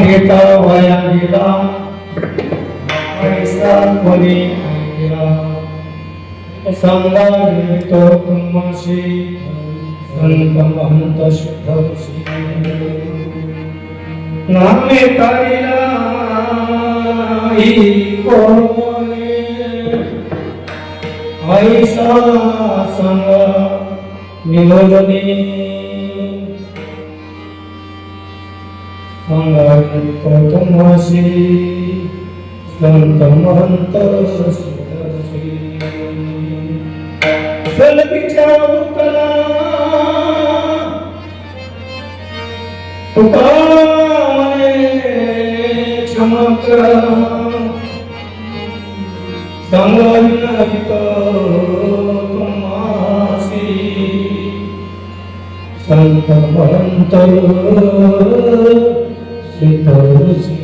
घेता वाया गेला पैसा कोणी ऐकला सांगा तो तुम्हाशी संत महंत शुद्धशी नामे तारीला कोणी ऐसा सांगा निरोधनी सांगायला तुम्हाशी संत महंत शुद्धशी सलगीच्या उत्तरा तुका क्षमा कर सांगायला तुम्हाशी संत महंत शुद्धशी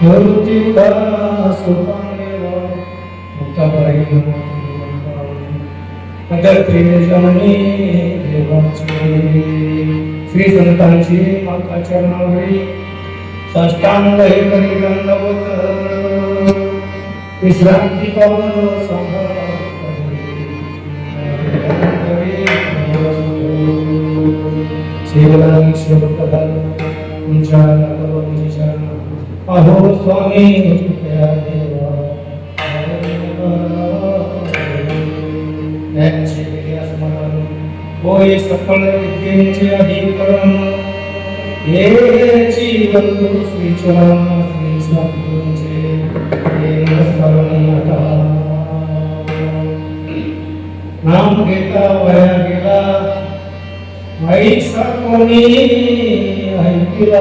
मूर्तिका सुपानेव मुक्ताबाई जमनी देवाची श्री संतांची माता चरणावरी साष्टांग हे करी दंडवत विश्रांती पावन अहो स्वामी होय सकळ विद्येचे अधिकरण हे जीवन श्री चरण श्री सद्गुरूंचे नाम घेता वया गेला ऐसा कोणी ऐकिला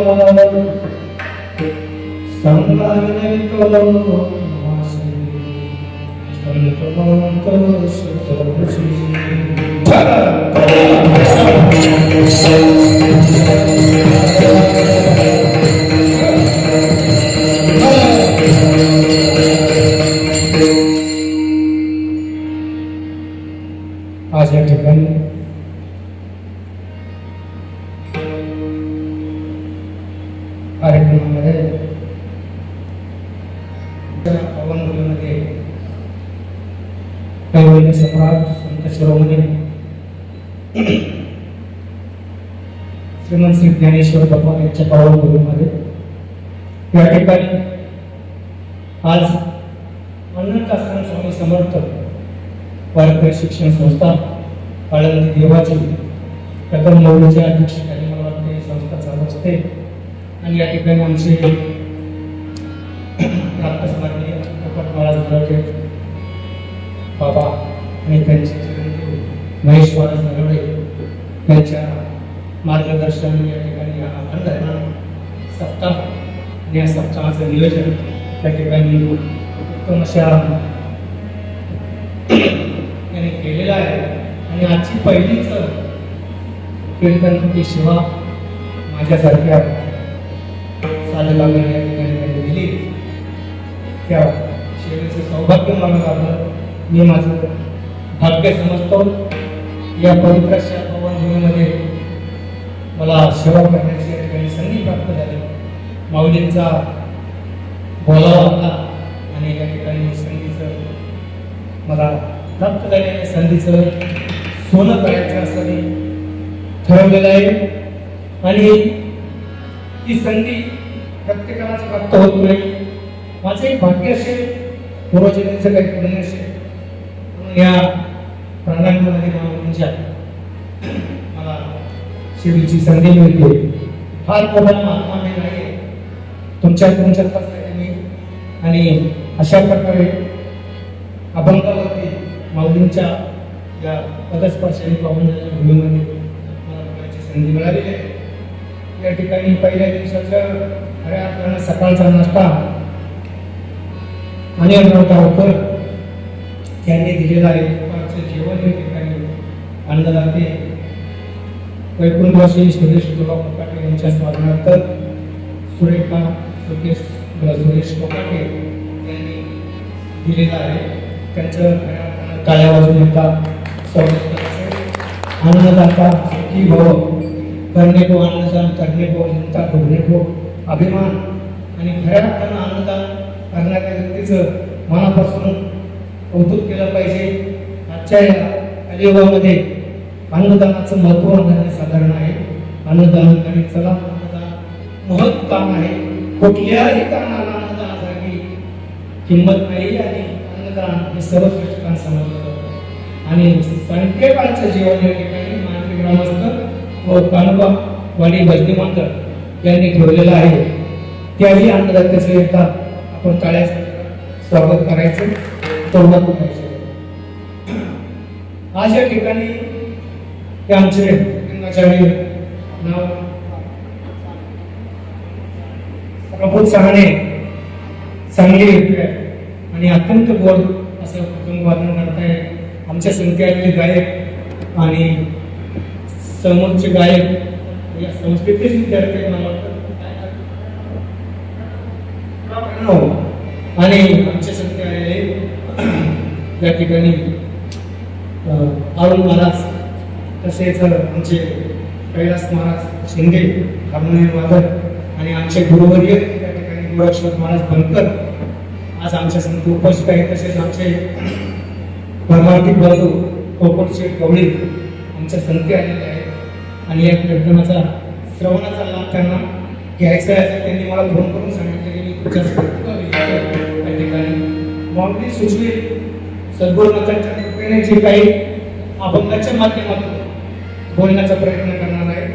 संगाने तो मासे संत मंत सुतरुची आज या ठिकाणी कार्यक्रमामध्ये पावनभूमीमध्ये कैवल्य सम्राट संत शिरोमणी श्रीमंत श्री ज्ञानेश्वर भगवान यांच्या पावनभूमीमध्ये या ठिकाणी आज अनंताश्रम स्वामी समर्थ वारकरी शिक्षण संस्था आळंदी देवाची प्रथम नवरीच्या अध्यक्षतेखाली मला वाटते संस्था चालू असते आणि या ठिकाणी आमचे प्राप्त स्मरणीय कपट महाराज नरवडे बाबा आणि त्यांचे महेश महाराज नरवडे यांच्या मार्गदर्शन या ठिकाणी अखंड सप्ताह आणि या सप्ताहाचं नियोजन त्या ठिकाणी उत्तम अशा याने केलेलं आहे आणि आजची पहिलीच कीर्तन सेवा माझ्यासारख्या साधकांना या ठिकाणी त्यांनी दिली त्या सेवेचं सौभाग्य मला लाभलं मी माझं भाग्य समजतो या पवित्र पावनभूमीमध्ये मला सेवा करण्याची या ठिकाणी संधी प्राप्त झाली माऊलींचा बोलावा आला आणि या ठिकाणी संधीचं मला प्राप्त झालेल्या संधीचं सोनं करायचं असं मी ठरवलेलं आहे आणि ही संधी प्रत्येकालाच प्राप्त होत नाही माझं एक भाग्य असेल पूर्वजन्मीचं काही पुण्य असेल म्हणून या प्राणांमध्ये माऊलींच्या मला सेवेची संधी मिळते फार मोठा महात्मा मी नाही तुमच्यात मी आणि अशा प्रकारे अभंगावरती माऊलींच्या या पदस्पर्शाने पाहून भूमीमध्ये मला बोलायची संधी मिळालेली आहे या ठिकाणी पहिल्या दिवसाचं खऱ्या अर्थानं सकाळचा नाश्ता अनिलराव गावकर त्यांनी दिलेला आहे दुपारचं जेवण या ठिकाणी अन्नदाते वैकुंठवासी सुरेश तुला कोकाटे यांच्या स्मरणार्थ सुरेखा सुरेश कोकाटे यांनी दिलेला आहे त्यांचं टाळ्या वाजून एकदा स्वागत करायचं अन्नदाता सुखी भव करणे को अन्नदान करणे को हिंता ढोगणे को अभिमान आणि खऱ्या अर्थानं अन्नदान करणाऱ्या व्यक्तीचं मनापासून कौतुक केलं पाहिजे आजच्या या कलियुगामध्ये अन्नदानाचं महत्त्व साधारण आहे अन्नदान आणि चला अन्नदान महत् काम आहे कुठल्याही कामाला अन्नदानासारखी किंमत नाही आणि अन्नदान हे सर्वश्रेष्ठ काम समजलं जातं आणि संख्येकाळचं जीवन या ठिकाणी मानवी ग्रामस्थ व कानोबा वाडी भजनी मंडळ यांनी ठेवलेलं आहे त्याही अन्नदात्याचं एकदा आपण टाळ्याचं स्वागत करायचं तोंडात करायचं आज या ठिकाणी हे आमचे लिंगाचार्य नाव प्रभू सहाणे चांगली आणि अत्यंत गोड असं कुटुंब वादन करताय आमच्या संख्येतले गायक आणि समोरचे गायक या संस्कृतीचे विद्यार्थी मला वाटतं आणि आमचे सत्य आलेले या ठिकाणी अरुण महाराज, तसेच आमचे कैलास महाराज शिंदे हार्मोनियम वादक आणि आमचे गुरुवर्य त्या ठिकाणी गोरक्षनाथ महाराज बनकर आज आमच्या संगीत उपस्थित आहेत. तसेच आमचे परमार्थिक बंधू पोपटशेठ गवळी आमच्या संगती आलेले आहेत आणि या कार्यक्रमाचा श्रवणाचा लाभ त्यांना घ्यायचा आहे. त्यांनी मला फोन करून सांगितले की मी तुमच्या त्या ठिकाणी माऊली सुचवी सद्गुरुनाथांच्या कृपेने जे काही अभंगाच्या माध्यमातून बोलण्याचा प्रयत्न करणार आहे.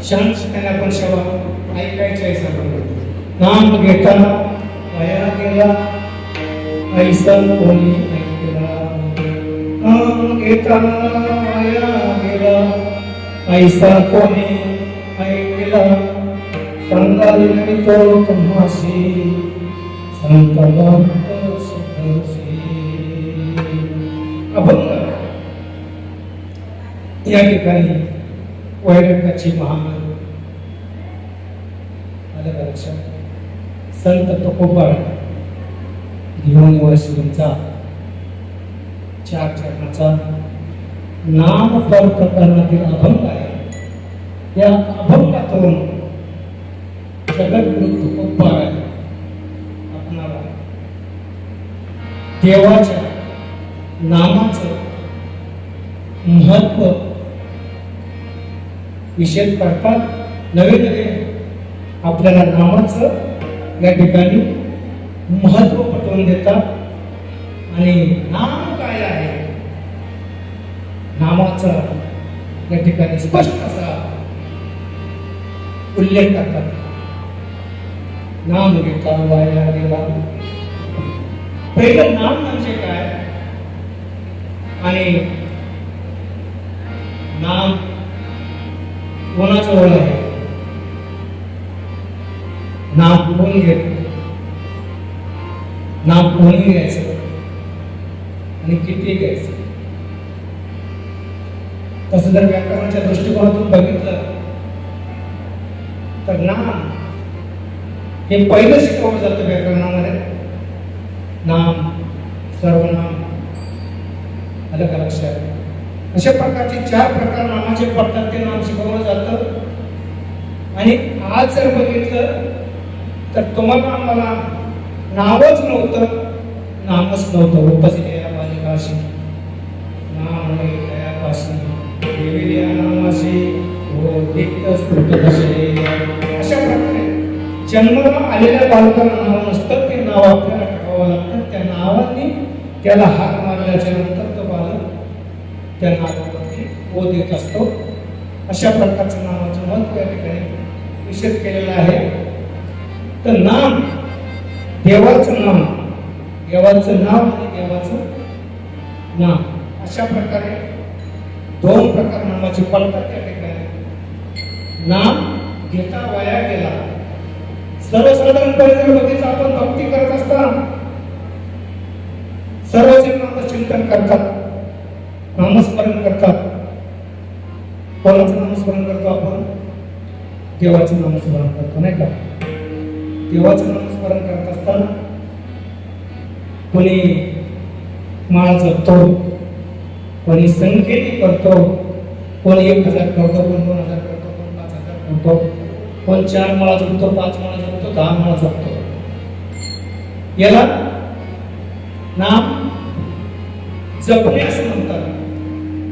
शांतपणे आपण सेवा ऐकायची आहे. सर्व नाम घेताना वया गेला ऐसा कोणी ऐकला, नाम घेताना वया गेला ऐसा कोणी ऐकला, सांगाली नाही तो तुम्हासी संत भक्त सुखसी. अभंग या ठिकाणी वैराग्याची महामारी आलं का लक्षात? संत तुकोबा घेऊन वर्षींचा 4 चरणाचा नाम पर प्रकरणातील अभंग आहे. या अभंगातून जगद्गुरु तुकोबा आपणाला देवाच्या नामाचं महत्व विषय करतात. नवे नवे आपल्याला नामाचं या ठिकाणी महत्व पटवून देतात. आणि नाम काय आहे, नामाचा या ठिकाणी स्पष्ट असा उल्लेख करतात. नाम घेता वाया गेला. पहिलं नाम म्हणजे काय आणि नाम कोणाचं ओळ आहे, नाम कोण घेत, नाम कोणी घ्यायचं आणि किती घ्यायचं. तसं जर व्याकरणाच्या दृष्टिकोनातून बघितलं तर नाम हे पहिलं शिकवलं जातं व्याकरणामध्ये. नाम, सर्वनाम, आलं का लक्षात? अशा प्रकारचे 4 प्रकार नामाचे पडतात. ते नाम शिकवलं जातं. आणि आज जर बघितलं तर तुम्हाला आम्हाला नावच नव्हतं, नामच नव्हतं. उपस्थित बालिकाशी नाम दयापाशी देवी नामाशी हो दीप्तस्फुटदशे. अशा प्रकारे जन्माला आलेल्या बालकाला नाव नसतं. ते नाव आपल्याला ठेवावं लागतं. त्या नावाने त्याला हाक मारल्याच्या नंतर तो बालक त्या नावावरती ओ देत असतो. अशा प्रकारचं नावाचं महत्व या ठिकाणी निषेध केलेला आहे. तर नाम, देवाचं नाम, देवाचं नाव आणि देवाचं नाम, अशा प्रकारे 2 प्रकार नामाचे पडतात त्या ठिकाणी. नाम घेता वाया गेला. सर्वसाधारणपणे जर बघितलं आपण भक्ती करत असताना सर्वजण नामचं चिंतन करतात, नामस्मरण करतात. कोणाचं नामस्मरण करतो आपण? देवाचं नामस्मरण करतो, नाही का? देवाचं नामस्मरण करत असताना कोणी माळ जपतो, कोणी संख्येने करतो, कोणी 1000 करतो, कोण 2000 करतो, कोण 5000 करतो, कोण 4 माळा जपतो, 5 माळा जपतो, 10 माळा जपतो. याला नाम जपणे असं म्हणतात.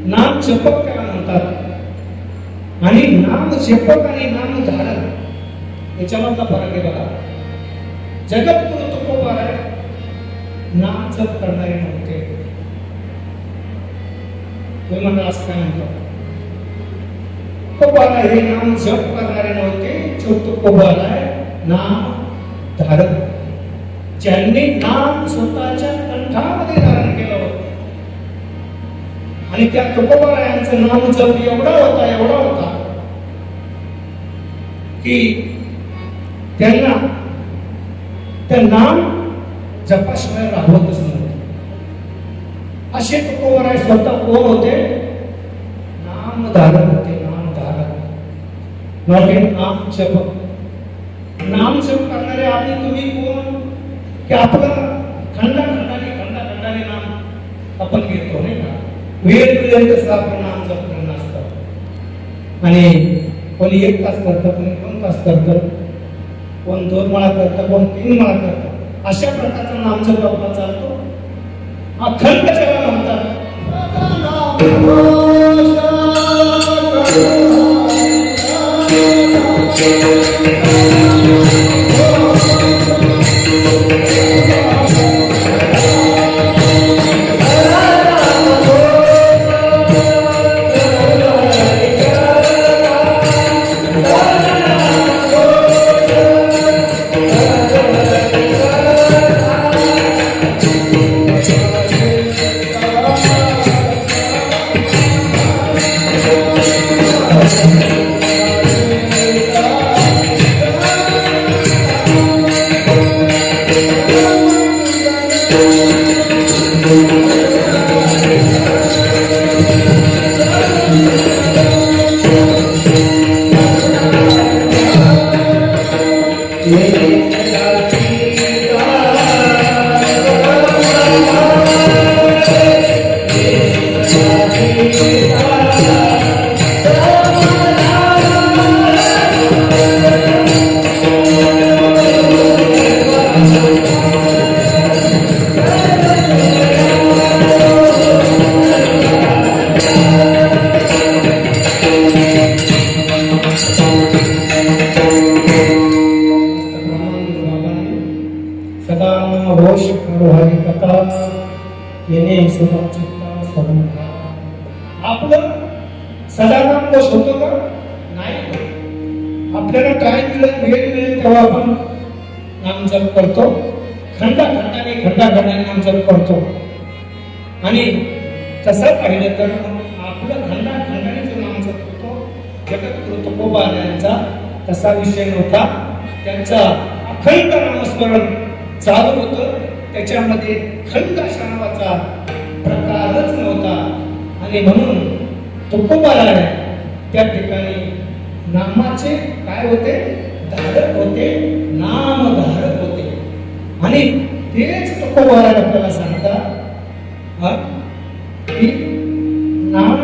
नाम जपक त्याला म्हणतात. आणि नाम जपक आणि नाम धारक याच्यामधला फरक आहे बघा. जगद्गुरु तुकोबा नाम जप करणारे नव्हते. तुम्ही म्हणता असं काय म्हणतो? तुकोबाला हे नाम जप करणारे नव्हते. जो तुकोबाला नाम धारक, ज्यांनी नाम स्वतःच्या कंठामध्ये धारण केलं होतं. आणि त्या तुकोबा यांचं नाम जप एवढा होता की त्यांना त्या नाम जपाशिवाय राहतच नव्हते. असे तुकोबा स्वतः कोण होते? नामधारक होते. नामधारक, नॉट इन नाम जप. नाम जप करणारे आम्ही तुम्ही कोण? की आपलं खंडाखंडाने नाम आपण घेतो नाही का, वेळ मिळेल तसं आपण नाम जपलं नसतं. आणि कोणी 1 तास करतं, कोणी 2 तास करतं, कोण 2 माळा करतं, कोण 3 माळा करतं. अशा प्रकारचा नामजप आपला चालतो. अखंड ज्याला म्हणतात. आपलं सदानाम कोश होतो का? नाही. आपल्याला काय मिळेल, वेळ मिळेल तेव्हा आपण नामजप करतो. खंडाखंडाने नामजप करतो. आणि तसं पाहिलं तर आपलं खंडाखंडाने जो नामजप करतो, जगद्गुरु तुकोबा यांचा तसा विषय नव्हता. त्यांचा अखंड नामस्मरण चालू होतं. त्याच्यामध्ये खंड अशा नावाचा प्रकारच नव्हता. आणि म्हणून तुकोबाराय त्या ठिकाणी नामाचे काय होते? धारक होते, नामधारक होते. आणि तेच तुकोबाराय आपल्याला सांगतात की नाम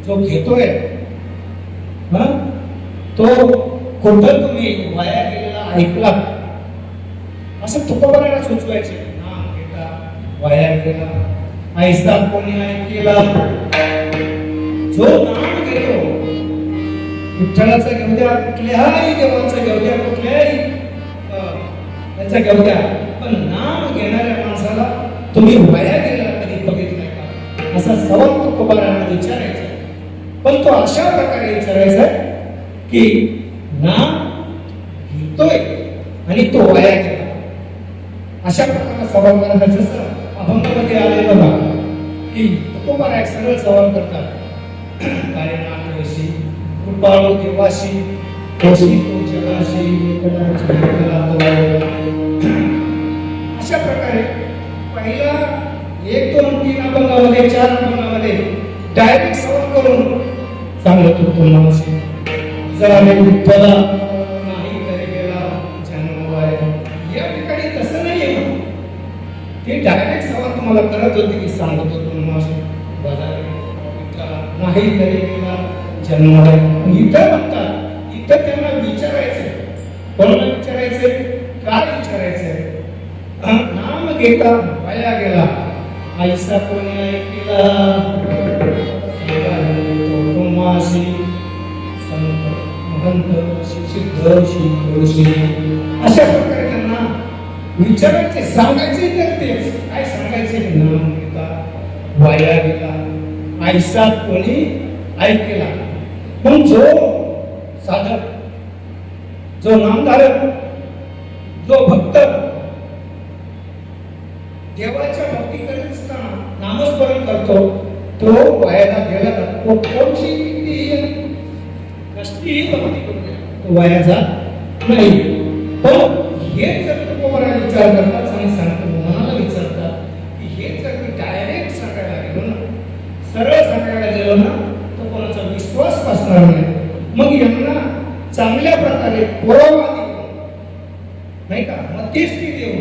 जो घेतोय तो कुठं तुम्ही वाया गेलेला ऐकला असं तुकोबारायला सुचवायचे. नाम घेता वाया गेला ऐसा कोणी ऐकला. जो नाम घेतो, विठ्ठलाचा घेऊ द्या, कुठल्याही देवाचा घेऊ द्या, कुठल्याही त्याचा घेऊ द्या, पण नाम घेणाऱ्या माणसाला तुम्ही वाया गेला कधी बघितलाय का? असा सवाल तुकोबारायांना विचारायचा. पण तो अशा प्रकारे विचारायचा की नाम घेतोय आणि तो वाया गेला, अशा प्रकारचा सवाल करायचा. जसं अभंगामध्ये आले बघा की तुकोबाराय सरळ सवाल करतात. काय नामवेशी कृपाळू देवाशी कोशी तो जगाशी अशा प्रकारे पहिला 1, 2, 3 अभंगामध्ये 4 अभंगामध्ये डायरेक्ट सवाल करून सांगत होतो नामाशी. जरा विठ्ठला नाही तरी गेला जन्मवाय. या ठिकाणी तसं नाही आहे. ते डायरेक्ट सवाल तुम्हाला करत होते की सांगत होतो नामाशी. नाही तरी गेला जन्मवाय. इथं म्हणतात, इथं त्यांना विचारायचंय. कोणाला विचारायचंय? काय विचारायचंय? नाम घेता वाया गेला ऐसा कोणी ऐकला. माशी संत महंत सिद्ध शिवशी अशा प्रकारे त्यांना विचारायचे, सांगायचे. तर तेच काय सांगायचे? नाम घेता वाया गेला ऐसा कोणी ऐकला. पण जो साधक, जो नामधारक, जो भक्त देवाच्या भक्ती करत असताना नामस्मरण करतो, तो वायाला गेला जातो. कोणची कसलीही भक्ती करू द्या, तो वाया जात नाही. पण हे जर तुकोबाराय विचार करतात आणि सांगतो, मनाला विचारतात की हे जर मी डायरेक्ट सांगायला गेलो ना, सरळ सांगायला गेलो ना, तर कोणाचा विश्वास बसणार नाही. मग यांना चांगल्या प्रकारे पुरावा देऊन नाही का, मध्यस्थी देऊन,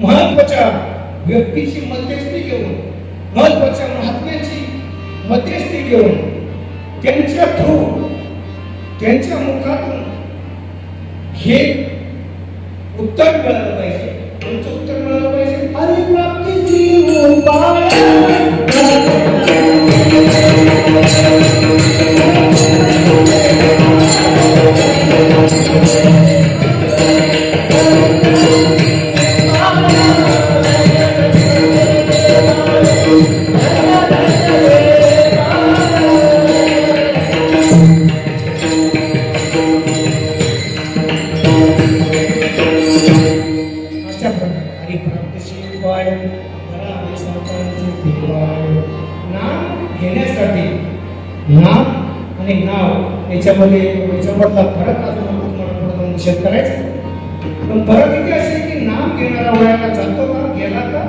महत्वाच्या व्यक्तीची मध्यस्थी घेऊन, महत्वाच्या महात्म्याची मध्यस्थी घेऊन, त्यांच्या थ्रू, त्यांच्या मुखातून हे उत्तर मिळालं पाहिजे. तुमचं उत्तर मिळालं पाहिजे. अरे प्राप्तीची उपाय नाम आणि नाव याच्यामधला फरक अजून तुम्हाला निषेध करायचा. पण फरक इथे असे की नाम घेणारा वयाला जातो का, गेला का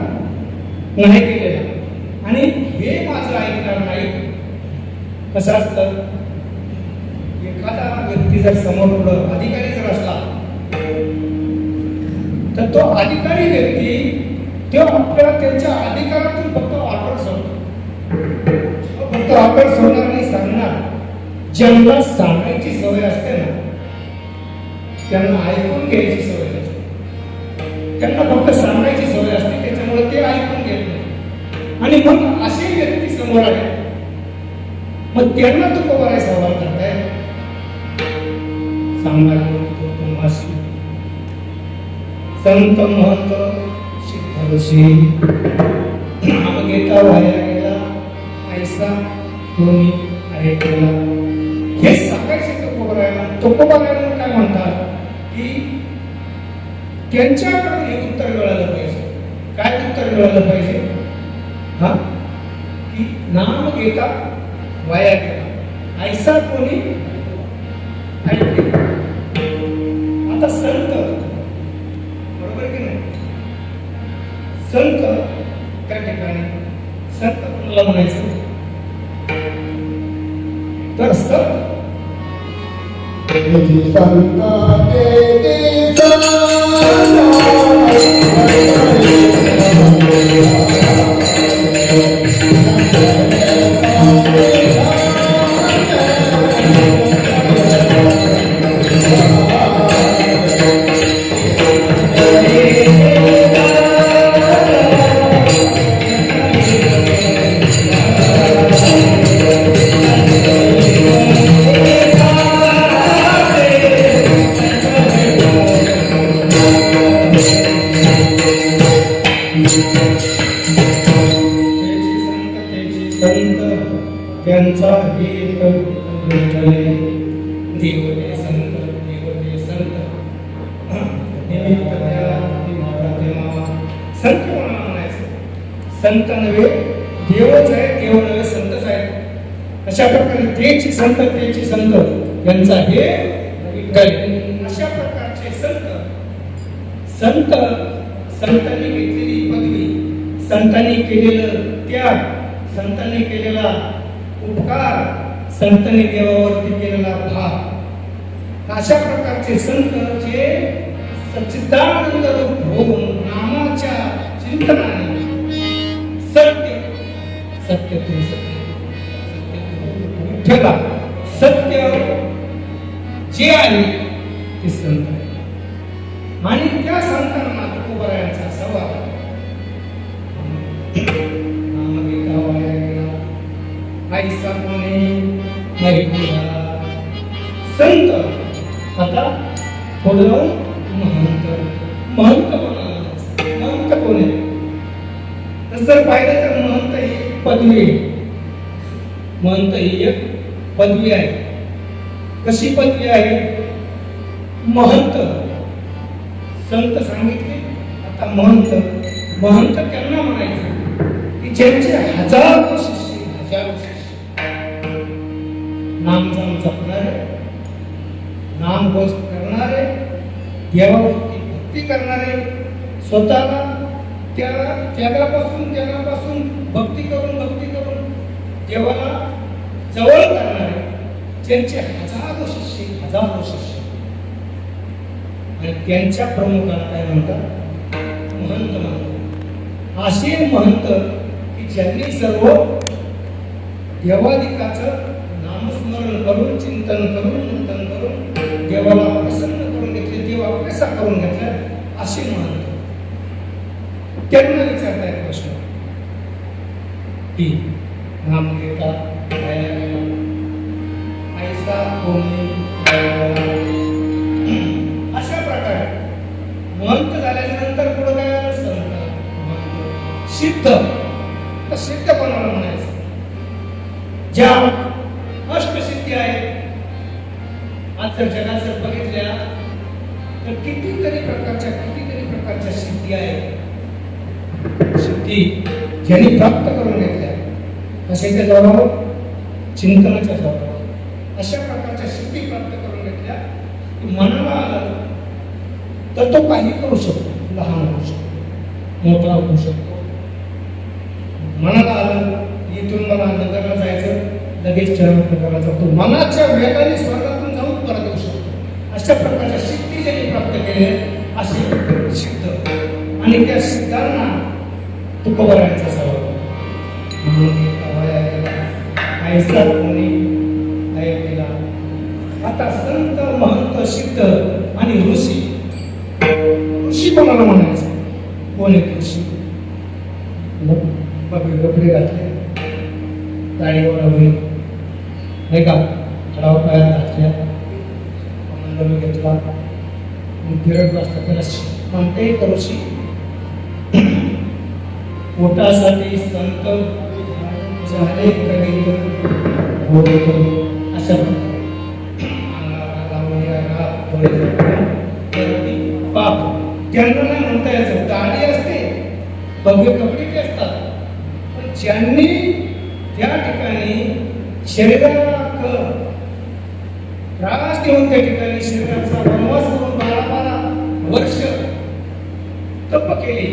नाही गेलेला, आणि हे माझं ऐकणार नाही. कसं असतं, एखादा व्यक्ती जर समोर पुढं अधिकारी जर असला तर तो अधिकारी व्यक्ती तो आपल्याला त्यांच्या अधिकारातून फक्त ऑर्डर सोडतो. फक्त ऑर्डर सोडणार आणि सांगणार. ज्यांना सांगायची सवय असते ना त्यांना ऐकून घ्यायची सवय नसते. त्यांना फक्त सांगायची सवय असते, त्याच्यामुळे ते ऐकून घेत नाही. आणि मग असे व्यक्ती समोर आले, मग त्यांना तू कोणाला सवाल करताय, सांगायला तुम्हाशी संत महंत सिद्ध ऋषी नाम घेता वाया गेला ऐसा कोणी आहे केला. हे सांगायचे तुकोबारायला काय म्हणतात की त्यांच्याकडून हे उत्तर मिळालं पाहिजे. काय उत्तर मिळालं पाहिजे, हा की नाम घेता वाया गेला ऐसा कोणी ऐकले. आता संत, बरोबर की नाही, संत त्या ठिकाणी संत कोणाला म्हणायचं, तर संत त्यांचा हेत भेटले देवते संत देवते संत निमित्त त्याला तेव्हा संत कोणाला म्हणायचं, संत नव्हे देवच आहे, देव नव्हे संतच आहे. अशा प्रकारे तेची संत तेची संत यांचा हे अशा प्रकारचे संत, संत संतांनी घेतलेली पदवी, संतांनी केलेलं त्याग, संतांनी केलेला उपकार, संतांनी देवावरती केलेला भाव, अशा प्रकारचे संत जे सच्चिदानंद रूप होऊन नामाच्या चिंतनाने सत्य सत्य ठेवा, सत्य जे आहे ते संत आहे. आणि त्या संतांना तुकोबारायांचा सवाल ऐसा कोणी नाही संत. आता पुढं महंत, महंत कोणाला, महंत कोण आहे, जर पाहिलं तर महंत ही पदवी आहे. महंत ही एक पदवी आहे. कशी पदवी आहे, महंत संत सांगितले. आता महंत, महंत त्यांना म्हणायचं की ज्यांचे हजारो शिष्य, हजारो शिष्य नाम जपणारे, नाम गोष्ट करणारे, देवावरती भक्ती करणारे, स्वतःला त्यागापासून भक्ती करून देवाला जवळ करणारे, ज्यांचे हजारो शिष्य आणि त्यांच्या प्रमुखाला काय म्हणतात, महंत म्हणतात. असे महंत की ज्यांनी सर्व देवादिकाचं नामस्मरण करून, चिंतन करून, चिंतन करून देवाला प्रसन्न करून घेतले, देव आपल्यासा करून घेतला, असे महंत. त्यांना विचारता एक प्रश्न की नाम घेता ऐसा कोणी, अशा प्रकारे महंत झाल्याच्या नंतर पुढे काय झालं, संत, महंत, सिद्ध. तर सिद्ध कोणाला म्हणायचं, ज्या अष्टसिद्धी आहेत. आज जर जगात जर बघितल्या तर कितीतरी प्रकारच्या सिद्धी आहेत. सिद्धी ज्यांनी प्राप्त करून घेतल्या, कशाच्या जोरावर, चिंतनाच्या जोरावर. अशा प्रकारच्या सिद्धी प्राप्त करून घेतल्या की मनाला आलं तर तो काही करू शकतो, लहान होऊ शकतो, मोठा होऊ शकतो. मनाला आलं इथून मला नगरला जायचं, लगेच नगरला जातो, मनाच्या वेगाने स्वर्गातून जाऊन परत येऊ शकतो. अशा प्रकारच्या सिद्धी ज्यांनी प्राप्त केल्या असे सिद्ध. आणि त्या सिद्धांना तुकोबरायांचा सवाल ऐसा कोणी ऐकला. आता संत, महंत, सिद्ध आणि ऋषी. ऋषी कोणाला म्हणायचं, कोण एक ऋषी, कपडे घातले, दाढी ओढवली, नाही का, खडाव पायात घातल्या, मंडळ घेतला, फिरत बसला, त्याला म्हणते ऋषी. पोटासाठी संत झाले कवित, अशा पाप त्यांना नाही म्हणता यायचं. दाढी असते, भव्य कपडे ते असतात, पण ज्यांनी त्या ठिकाणी शरीराला त्रास देऊन त्या ठिकाणी शरीराचा वनवास करून 12 वर्ष तप केले,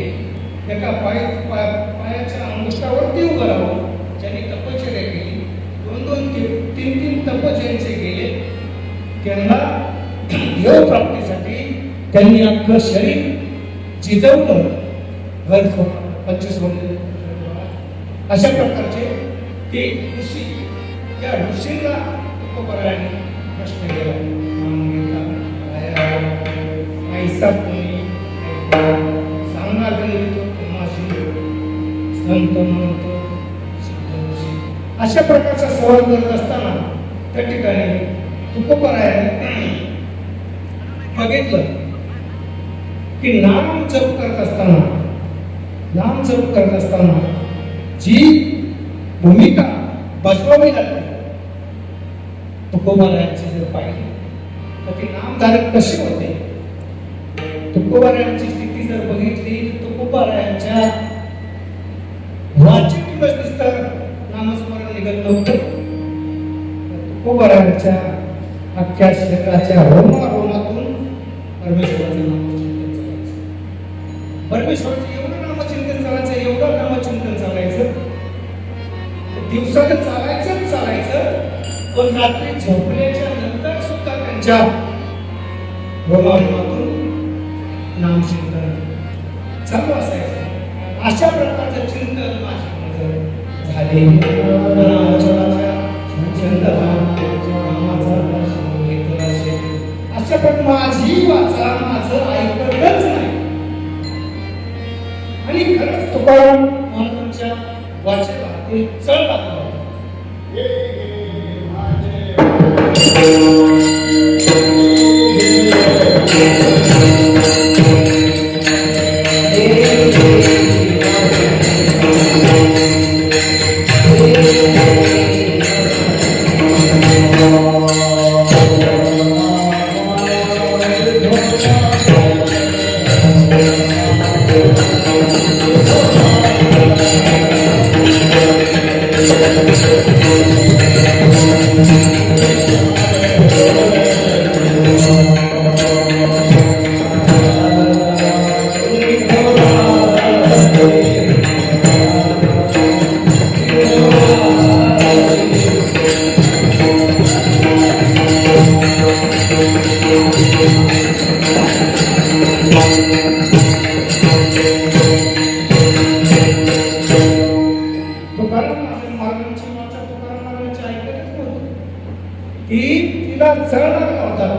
एका पायाच्या अंगुष्ठावरती उभं राहून ज्यांनी तपश्चर्या केली, 2-2, 3-3 तप ज्यांचे गेले, त्यांना देव प्राप्तीसाठी त्यांनी अख्खं शरीर जिजवलं, घर 25 वर्ष. अशा प्रकारचे ते ऋषी. त्या ऋषींना तुकोबरायांनी प्रश्न केला, ऐसा कोणी सांगणार संत, महंत, सिद्ध, ऋषी. अशा प्रकारचा सवाल करत असताना त्या ठिकाणी तुकोबरायांनी बघितलं की नाम जप करत असताना जी भूमिका बजवावी लागते, तुकोबरायांची जर पाहिली तर ती नामधारक कशी होते. तुकोबरायांची स्थिती जर बघितली, तुकोबरायांच्या वाचेतूनच नुसतं नामस्मरण निघत नव्हतं, तुकोबरायांच्या अख्ख्या शरीराच्या रोमारोमातून परमेश्वराचं नामचिंतन चालायचं. परमेश्वराचं एवढं नामचिंतन चालायचं, दिवसात चालायचं, पण रात्री झोपल्याच्या नंतर सुद्धा त्यांच्या रोमारोमातून नामचिंतन चालू असायचं. अशा प्रकारचं चिंतन झाले. अशा प्रकारे माझी वाचा माझं ऐकतच नाही. आणि खरंच तुकाराम महाराजांच्या वाचेला ते चढ लागला.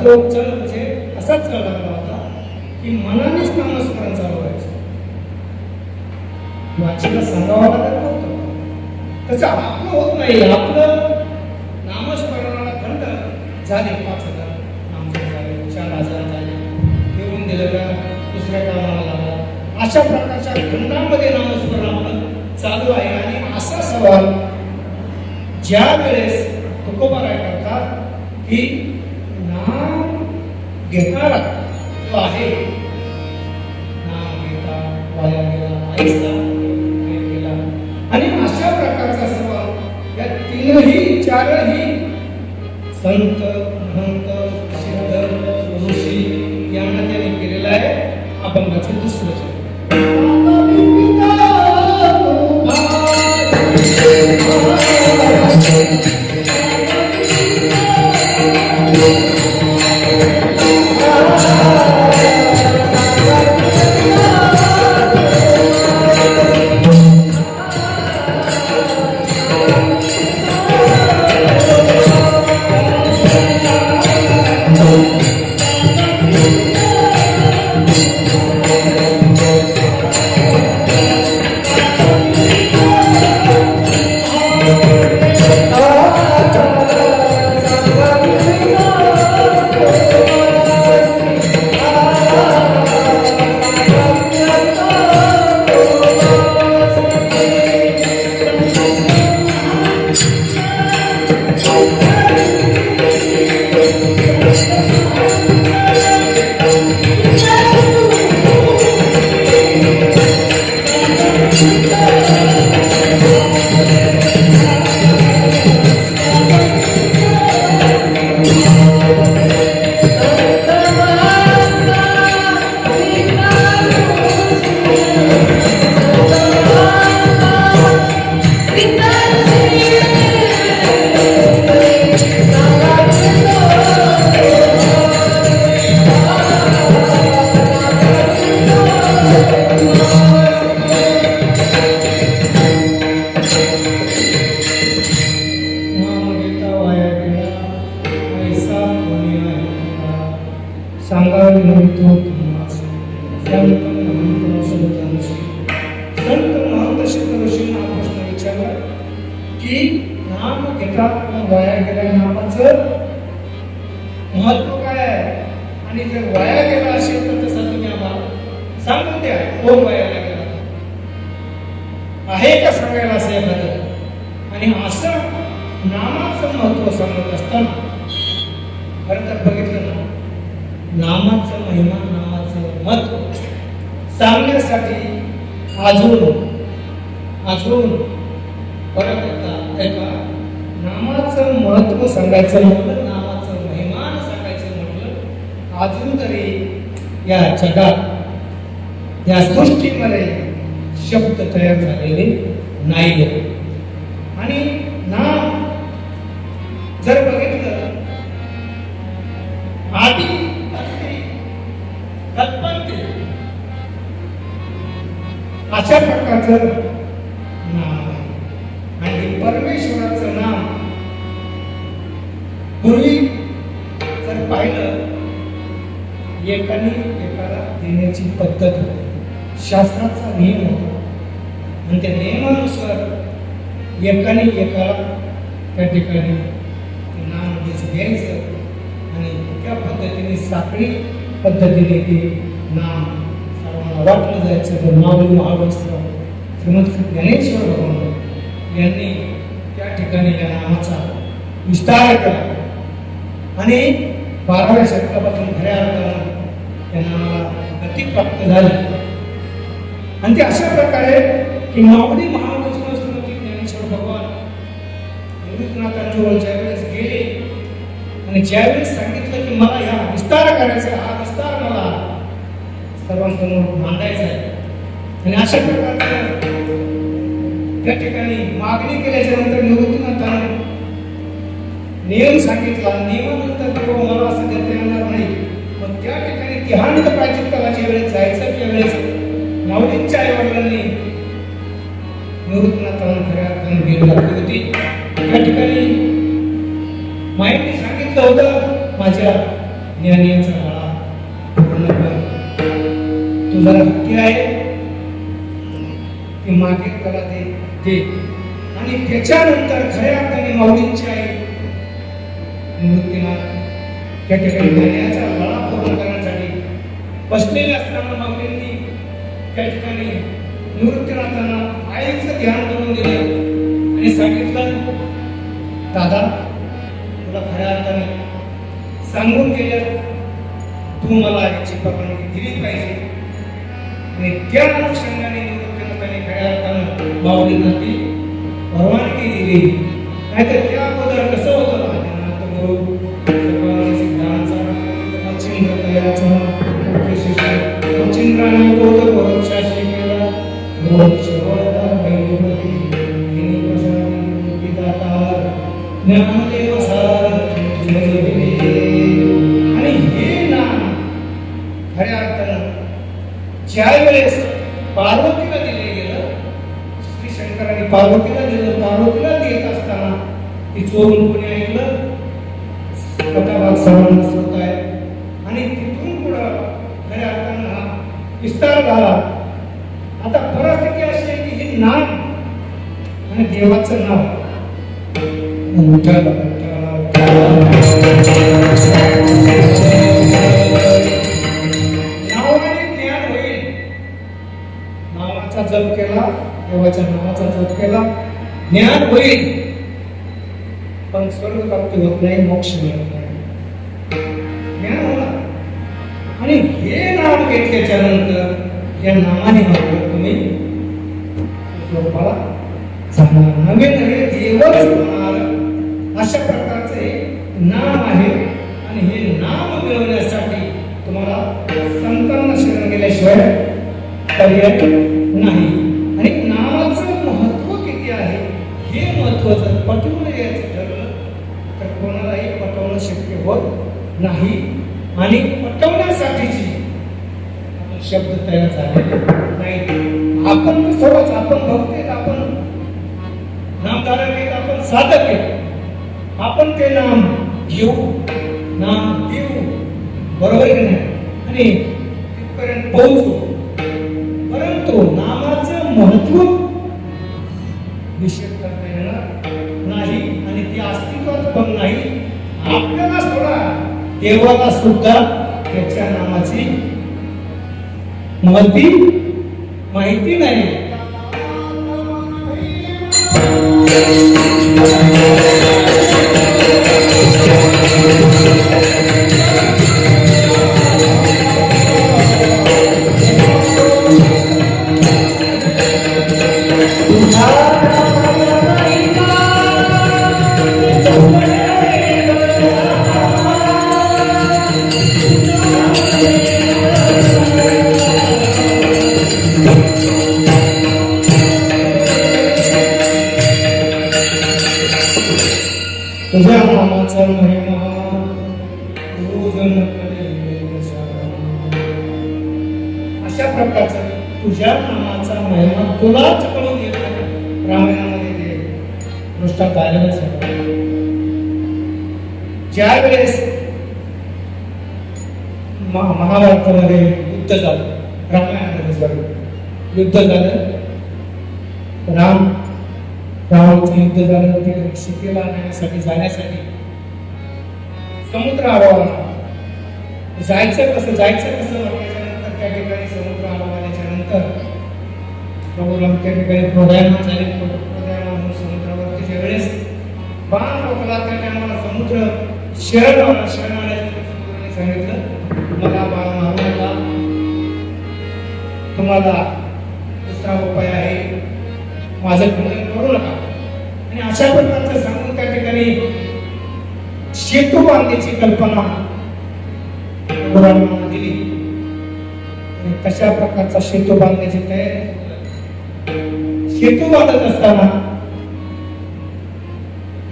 तो चढ म्हणजे असाच चढ लागला होता की मनानेच नामस्मरण चालू व्हायचं, वाचीला सांगावं लागत नव्हतं. तसं आपलं होत नाही. आपलं नामस्मरणाला खंड झाले 5,000 नामस्मरण झाले, 4,000 झाले, घेऊन दिलं का दुसऱ्या कामाला लागला. अशा प्रकारच्या खंडामध्ये नामस्मरण आपलं चालू आहे. आणि असा सवाल ज्या वेळेस तुकोबाराय करतात की नाम घेणारा जो आहे, नाम घेता वाया गेला, ऐसला गेला. आणि अशा प्रकारचा सवाल या तीनही चारही संत, महंत, सिद्ध, ऋषी यांना त्याने केलेला आहे. अभंगाचे दुसरं सांगावे म्हणतो संत महंत सिद्ध ऋषींना प्रश्न विचारला की नाम घेतात वाया गेल्या नामाचं महत्व काय आहे, आणि जर वाया गेला असेल तर तसं तुम्ही आम्हाला सांगून द्या. कोण वाया गेला आहे का सांगायला असं एखादं. आणि असं नामाचं महत्व सांगत असताना खरं तर बघितलं ना, नामाचं महिमा, नामाचं महत्व सांगण्यासाठी अजून परत एका नामाचं महत्व सांगायचं म्हटलं, नामाचं महिमान सांगायचं म्हटलं, अजून तरी या जगात या सृष्टीमध्ये शब्द तयार झालेले नाही. आणि नाम जर बघितलं आधी अशा प्रकारचं नाम आहे. आणि परमेश्वराचं नाम पूर्वी जर पाहिलं एकाने एकाला देण्याची पद्धत होती, शास्त्राचा नियम होता. आणि त्या नियमानुसार एकाने एकाला त्या ठिकाणी नाम द्यायचं आणि त्या पद्धतीने साखळी पद्धतीने ते नाम सर्वांना वाटलं जायचं. तर माऊली महावस्त्र श्रीमंत ज्ञानेश्वर भगवान यांनी त्या ठिकाणी या नामाचा विस्तार केला आणि 12व्या शतकापासून खऱ्या अर्थानं त्या नामाला गती प्राप्त झाली. आणि ते अशा प्रकारे की माऊली महावस्त्र श्रीमंत ज्ञानेश्वर भगवान निवृत्तनाथांजवळ ज्यावेळेस गेले आणि ज्यावेळेस सांगितलं की मला या विस्तार करायचा, हा विस्तार मला सर्वांसमोर मांडायचा आहे. आणि अशा प्रकारचं त्या ठिकाणी मागणी केल्याच्या नंतर निवृत्तीनाथानं नियम सांगितला. नियमानंतर तेव्हा मला असं देता येणार नाही. पण त्या ठिकाणी तिहानिक प्राचित्ताच्या वेळेस जायचं त्यावेळेस माऊलींच्या आईवडिलांनी निवृत्तीनाथांना खऱ्या अर्थानं भेट घातली होती. त्या ठिकाणी माहिती सांगितलं होतं माझ्या ज्ञानीचा काळा पूर्ण कर. तू जरा हक्की आहे की मागे त्याला ते आणि त्याच्यानंतर खऱ्या अर्थाने माऊलींची आई निवृत्तीनाथ त्या ठिकाणी ज्ञानाचा गळा पूर्ण करण्यासाठी बसलेले असताना माऊलींनी त्या ठिकाणी निवृत्तीनाथांना आईचं ध्यान करून दिलं आणि सांगितलं, दादा तुला खऱ्या अर्थाने सांगून गेलं, तू मला याची परवानगी दिली पाहिजे. आणि त्या अनुषंगाने निवृत्तीनाथाने खऱ्या अर्थानं माऊलींना ती परवानगी दिली. नाहीतर त्या अगोदर कसं होतं, गुरु सिद्धांचा मच्छिंद्र तयाचा मच्छिंद्राने बोध वृक्षाशी केला वृक्षवदा वैभवी हिनी प्रसादी विदातार ज्ञानदेव सारथी आणि हे नाम खऱ्या अर्थानं ज्या वेळेस पार्वतीला दिले गेलं, श्री शंकराने पार्वतीला दिलं, पार्वतीला देत असताना ती चोरून कोणी ऐकलं, कथाभाग सर्वांना श्रोत आहे. आणि तिथून पुढं खऱ्या अर्थानं हा विस्तार झाला. आता परिस्थिती अशी आहे की हे नाम आणि देवाचं नाव नावाने ज्ञान होईल. नावाचा जप केला, देवाच्या नावाचा जप केला, ज्ञान होईल, पण स्वर्ग प्राप्ती होत नाही, मोक्ष मिळत नाही. ज्ञान होणार. आणि हे नाम घेतल्याच्या नंतर या नामाने मात्र तुम्ही स्वरूपाला जाणार, नवे नवे देवच होणार. अशा प्रकारचे नाम आहे. आणि हे नाम मिळवण्यासाठी तुम्हाला संतांना शरण गेल्याशिवाय पर्याय नाही. आणि नामाचं महत्व किती आहे हे महत्व जर पटवून यायचं ठरलं तर कोणालाही पटवणं शक्य होत नाही. आणि पटवण्यासाठीची शब्द तयार झालेले नाही. आपण सोबत आपण भक्त, आपण नामधारक आहेत, आपण साधक आहेत, आपण ते नाम घेऊ, नाम देऊ, बरोबर की नाही, आणि तिथपर्यंत पोहोचू. परंतु नामाचं महत्व निषेध करता येणार नाही. आणि ती अस्तित्वात पण नाही. आपल्याला सोडा, देवाला सुद्धा त्याच्या नामाची माहिती नाही. तुझ्या नामाचा महिमा पूजन अशा प्रकारचा तुझ्या नामाचा महिमा तुलाच कळून येत नाही. रामायणामध्ये ते दृष्टांत आलेलंच आहे. ज्या वेळेस महाभारतामध्ये युद्ध झालं, रामायणामध्ये झालं युद्ध झालं, रामाचं युद्ध झालं, ते सीतेला आणण्यासाठी जाण्यासाठी समुद्र आडवा जायचं कसं म्हटल्यानंतर त्या ठिकाणी समुद्र आडवा आल्याच्या नंतर प्रभू राम त्या ठिकाणी प्रदयामान झाले. प्रदयामान समुद्रावरती ज्या वेळेस बाण रोखला त्या टायमाला समुद्र शरण आल्यानंतर समुद्राने सांगितलं, मला बाण मारू नका, तुम्हाला दुसरा उपाय आहे, माझं खंडन करू नका. आणि अशा प्रकारचं सांगून त्या ठिकाणी सेतू बांधण्याची कल्पना पुराणांना दिली. आणि तशा प्रकारचा सेतू बांधण्याची तयारी. सेतू बांधत असताना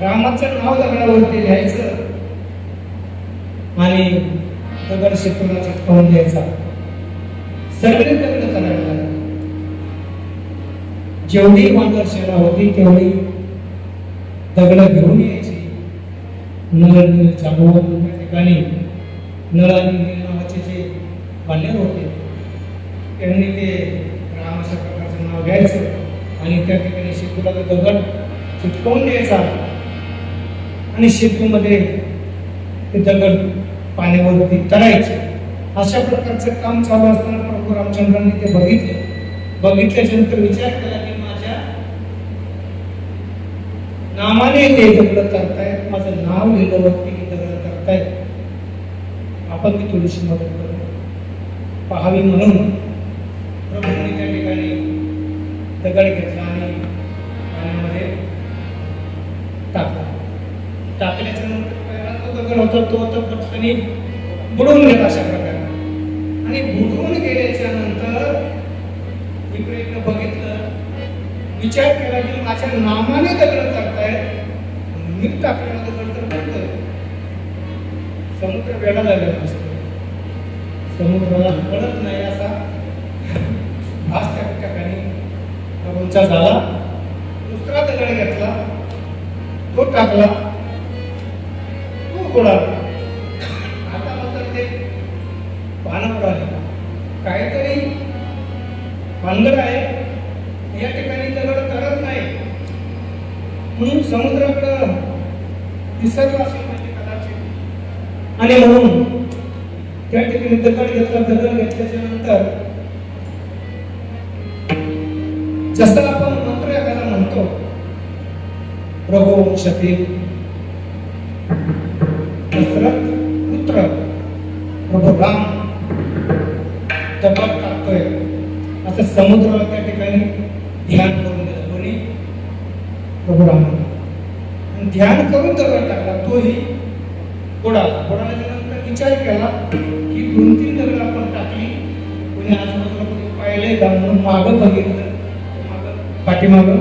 रामाचं नाव दगडावरती लिहायचं आणि दगड सेतूला चिटकवून द्यायचा. सगळे दगड करायला लागले. जेवढी मार्गदर्शना होती तेवढी दगड घेऊन यायची. नगर चालवून त्या ठिकाणी नळ आणि नील नावाचे जे बाल्यर होते त्यांनी ते राम अशा प्रकारचं नाव घ्यायचं आणि त्या ठिकाणी शेतूला दगड चिटकवून द्यायचा आणि शेतूमध्ये ते दगड पाण्यावरती तळायचे. अशा प्रकारचं काम चालू असताना प्रभू रामचंद्रांनी ते बघितल्याच्या नंतर विचार केला की माझ्या नामाने ते दगड करतायत, माझं नाव लिहिल्यावरती दगड करतायत, आपण ती थोडीशी मदत करू पाहावी म्हणून प्रभूंनी त्या ठिकाणी दगड घेतला आणि पाण्यामध्ये टाकला. टाकल्याच्या नंतर पहिला तो दगड होता तो आता पटकनी बुडून गेला अशा प्रकारे आणि बुडून गेल्याच्या नंतर इकडे बघितलं, विचार केला की माझ्या नामाने दगड करतायत, मी टाकलेला दगड तर करतोय. समुद्र वेळा झालेला असतो, समुद्राला कळत नाही असा भास त्या ठिकाणी प्रभूंचा झाला. दुसरा दगड घेतला, तो टाकला, तो बुडाला. आता मात्र ते पानं बुडाले, काहीतरी भानगड आहे, या ठिकाणी दगड करत नाही म्हणून समुद्राकडं दिसत असेल म्हणजे कदाचित, आणि म्हणून त्या ठिकाणी दगड घेतला. दगड घेतल्याच्या नंतर जसं आपण मंत्र एखादा म्हणतो, प्रभू वंशातील दशरथ पुत्र प्रभू राम दगड टाकतोय, असं समुद्राला त्या ठिकाणी ध्यान करून दिलं कोणी, प्रभू रामाने ध्यान करून दगड टाकला. तोही बुडाल्याच्या नंतर विचार केला की 2-3 दगड आपण टाकली, कोणी आजूबाजूला कोणी पाहिले का म्हणून मागं बघितलं, पाठीमागं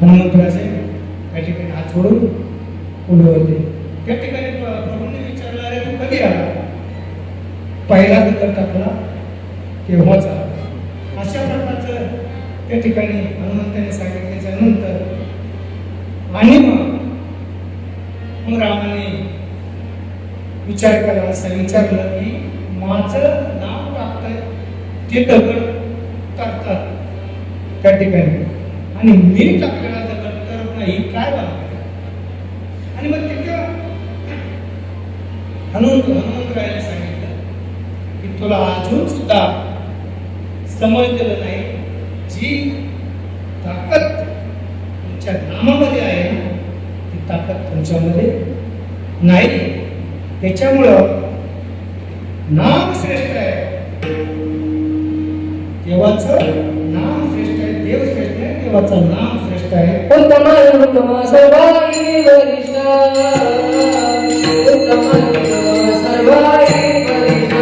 हनुमंतराचे त्या ठिकाणी हात सोडून उभे होते. त्या ठिकाणी प्रभूंनी विचारलं, अरे तू कधी आला? पहिला दगड टाकला तेव्हाच आला. अशा प्रकारचं त्या ठिकाणी हनुमंताने सांगितल्याच्या नंतर आणि मग रामाने विचार केला, असं विचारलं की माझं नाव टाकतंय ते दगड करतात त्या ठिकाणी आणि मी टाकलेला दगड करत नाही, काय वाटत? आणि मग तिथं हनुमंतरायाने सांगितलं की तुला अजून सुद्धा समजलेलं नाही, जी ताकद तुमच्या नामामध्ये आहे ती ताकद तुमच्यामध्ये नाही. त्याच्यामुळं नाम श्रेष्ठ आहे, देवाचं नाम श्रेष्ठ आहे, देव श्रेष्ठ आहे, देवाचं नाम श्रेष्ठ आहे. उत्तम सर्वाई वरिष्ठा, उत्तम सर्वाई वरिष्ठा.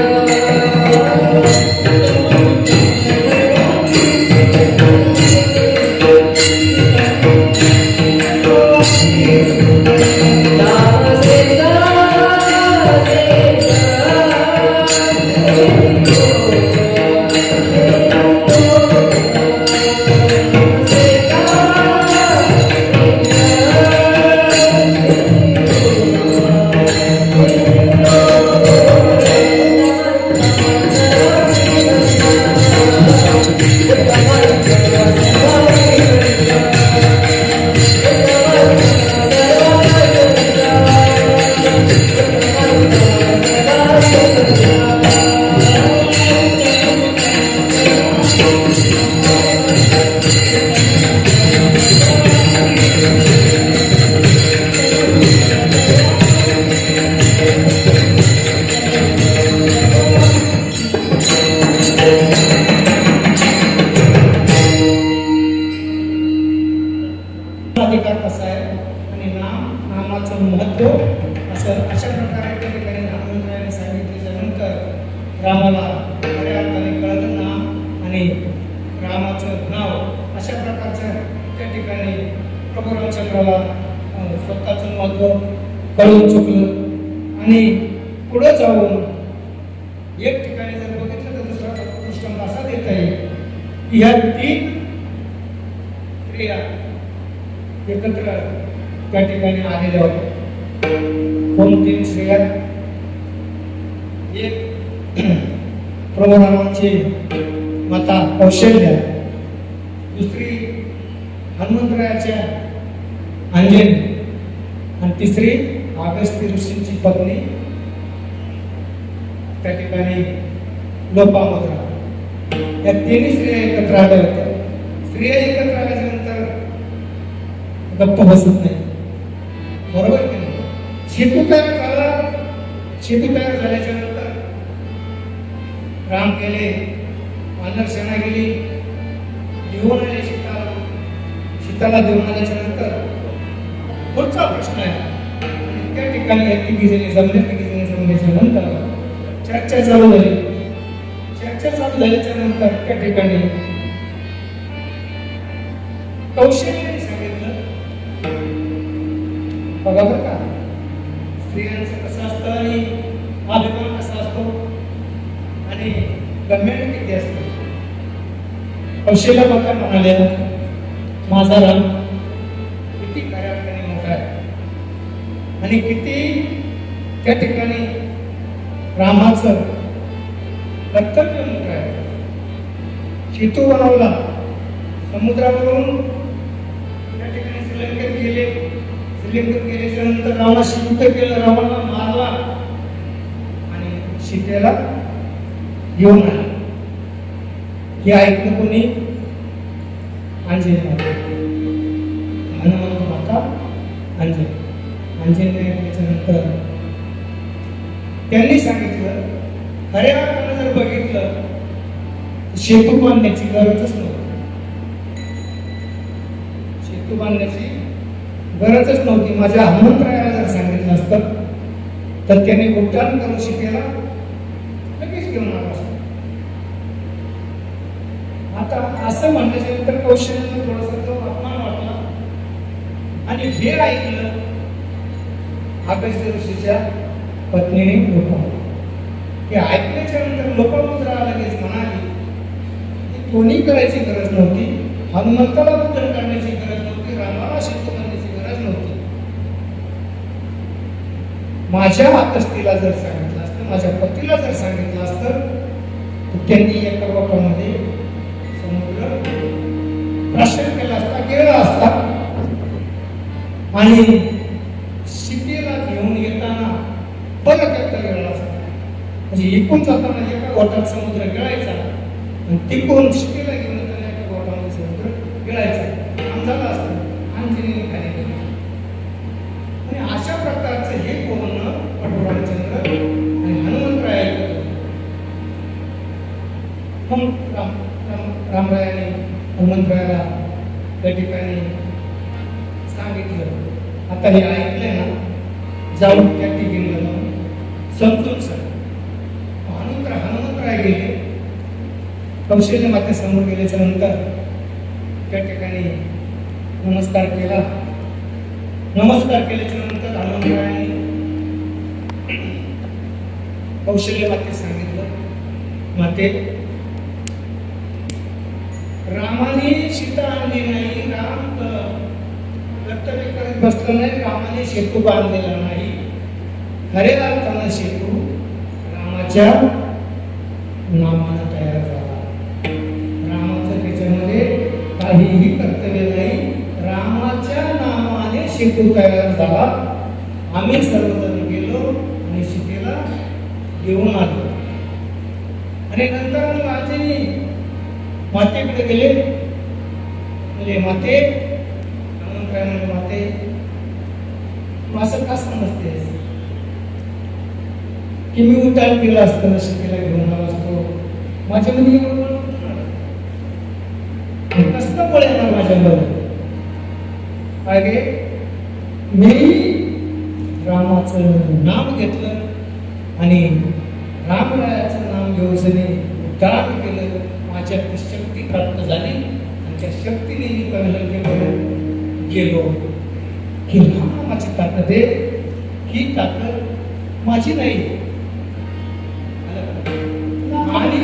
अधिकार कसा आहे आणि नामाचं महत्व असं अशा प्रकारे त्या ठिकाणी हनुमंतरायाने सांगितल्याच्या नंतर रामाला खऱ्या अर्थाने कळलं नाम आणि रामाचं नाव. अशा प्रकारच्या त्या ठिकाणी प्रभू रामचंद्राला स्वतःचं महत्व कळून चुकलं आणि पुढे जाऊन एक ठिकाणी जर बघितलं तर दुसरा दृष्टांत असा देता येईल की ह्या 3 स्त्रिया एकत्र त्या ठिकाणी आलेल्या होत्या. 2-3 स्त्रिया प्रभू रामांची माता कौशल्या, दुसरी हनुमंतरायाच्या अंजनी आणि तिसरी अगस्त्य ऋषींची पत्नी त्या ठिकाणी लोपामुद्रा. या तिन्ही स्त्रिया एकत्र आल्या होत्या. स्त्रिया एकत्र आल्याच्या नंतर गप्प बसत नाही, बरोबर की नाही? सेतू तयार झाला. सेतू तयार झाल्याच्या नंतर राम गेले, वानर सेना गेली, घेऊन आले सीताला घेऊन आल्याच्या नंतर पुढचा प्रश्न आहे. आणि त्या ठिकाणी या तिघीजणी जमल्याच्या नंतर चर्चा चालू झाली. चर्चा चालू झाल्याच्या नंतर त्या ठिकाणी कौशल्याने सांगितलं, बघा बरं का, स्त्रियांचं कसं असतं आणि अभिमान कसा असतो आणि गमेंट किती असतं. कौशल्या बघा म्हणाल्या, माझा राम किती खऱ्यापणे मोठा आहे आणि किती त्या ठिकाणी रामाचं कर्तव्य मोठं आहे. सेतू बनवला, समुद्रावरून त्या ठिकाणी श्रीलंकेत गेले. श्रीलंकेत गेल्याच्या नंतर रावणाशी युद्ध केलं, रावणाला मारला आणि सीतेला घेऊन आला. हे ऐकलं कोणी? अंजनी माता, हनुमंत माता अंजनी. अंजनी ऐकल्याच्या नंतर त्यांनी सांगितलं, खऱ्या अर्थानं जर बघितलं सेतू बांधण्याची गरजच नव्हती. सेतू बांधण्याची गरजच नव्हती. माझ्या हनुमंतरायाला जर सांगितलं असतं तर त्याने उड्डाण करून सीतेला लगेच घेऊन आला असतं. आता असं म्हणल्याच्या नंतर कौशल्याला थोडासा तो अपमान वाटला आणि हे ऐकलं अगस्त्य ऋषीच्या पत्नीने लोपामुद्रा. हे ऐकल्याच्या नंतर लोपामुद्रा लगेच म्हणाली, की कोणी करायची गरज नव्हती, हनुमंताला उड्डाण करण्याची गरज नव्हती, रामाला सेतू करण्याची गरज नव्हती. माझ्या अगस्तीला जर सांगितलं असतं, माझ्या पतीला जर सांगितलं असतं तर त्यांनी एका लोकांमध्ये समुद्र प्रश्न केला असता, गेला असता आणि सीतेला घेऊन येताना परत एकदा गेला असता. म्हणजे इकडून जाताना एका गोटात समुद्र गिळायचा आणि तिकडून सीतेला घेऊन येताना एका गोटामध्ये समुद्र गिळायचा. काम झालं असतं, अंजनीने खाली गेली. आणि अशा प्रकारचं हे बोलणं पटुरामचंद्र आणि हनुमंतराय रामरायाने हनुमंतरायाला त्या ठिकाणी सांगितलं, आता हे ऐकलंय ना, जाऊन त्या ठिकाणी समजून सांग. हनुमंतराय गेले, कौशल्य माते समोर गेल्याच्या नंतर त्या ठिकाणी नमस्कार केला. नमस्कार केल्याच्या नंतर हनुमंतरायाने कौशल्य माते सांगितलं, माते रामाने सीता आणली नाही, राम कर्तव्य करत बसला नाही, रामाने सेतू बांधलेला नाही. खऱ्या अर्थानं सेतू रामाच्या नामानं तयार झाला. रामाचं त्याच्यामध्ये काहीही कर्तव्य नाही, रामाच्या नामाने सेतू तयार झाला. आम्ही सर्वजण गेलो आणि सीतेला घेऊन आलो. आणि नंतर मग अंजनी मातेकडे गेले, म्हणजे माते, हनुमंतराय म्हणजे माते, तू असं का समजतेस की मी उड्डाण केलं असतं, सीतेला घेऊन आलो असतो, माझ्यामध्ये कसं बळ येणार माझ्यावर? काय गे, मी रामाचं नाम घेतलं आणि रामरायाचं नाम घेऊन उड्डाण केलं. माझ्यात शक्ती प्राप्त झाली आणि त्या शक्तीने मी लंकेपर्यंत गेलो. ही रामाची ताकद आहे, ही ताकद माझी नाही. आणि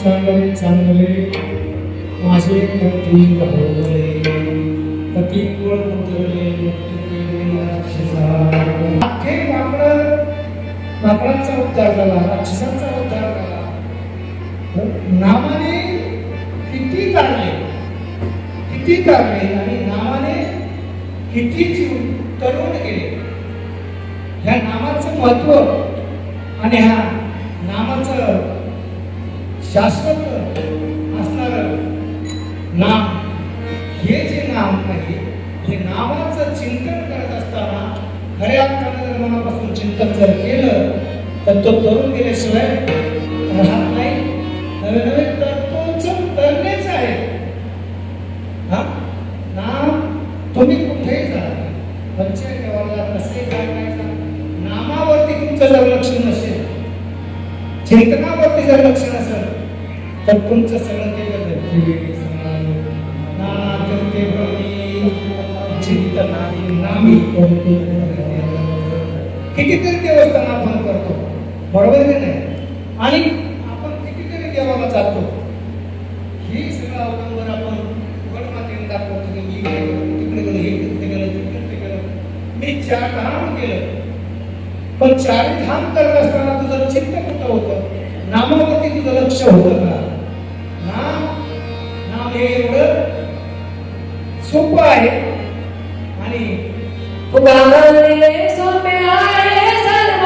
चांगले चांगले माझे कंठी राहुले पती कोण उतरले हे माकडांचा उद्धार झाला, राक्षसांचा उद्धार झाला. नामाने किती तारले आणि नामाने किती जीव तरुण गेले. ह्या नामाचं महत्व आणि ह्या नामाचं शाश्वत असणार नाम, हे जे नाम आहे, हे नामाचं चिंतन करत असताना खऱ्या अर्थाने जर मनापासून चिंतन जर केलं तर तो तरुण गेल्याशिवाय राहत नाही. नवे नवे तरणेच आहे. हा नाम तुम्ही कुठेही जा, पंचायत देवाला कसे काय करायचं, नामावरती तुमचं जर लक्ष नसेल, चिंतनावरती जर लक्ष नसेल तर तुमचं सगळं केलं चिंतनाने नामी. कितीतरी देवस्थान आपण करतो, बरोबर की नाही, आणि आपण कितीतरी देवाला जातो. ही सगळं अवलंबून आपण गडमातेने दाखवतो की मी गेलो तिकडे गेलो, हे तिकडे गेलो, तिकडे गेलो, मी 4 धाम केलं. पण 4 धाम करत असताना तुझं चित्त कुठं होतं, नामावरती तुझं लक्ष होतं का? नाम हे एवढं सोपं आहे आणि पुकारले सोपे आहे सर्व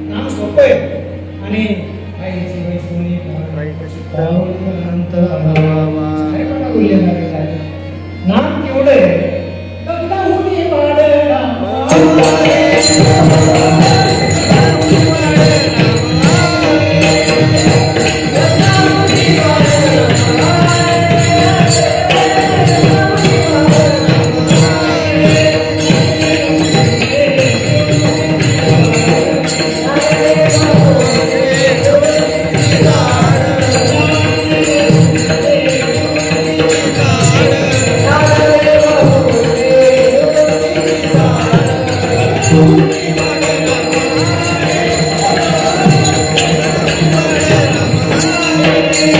नाम सोपं आहे आणि आईची वैसोनी नाम कसे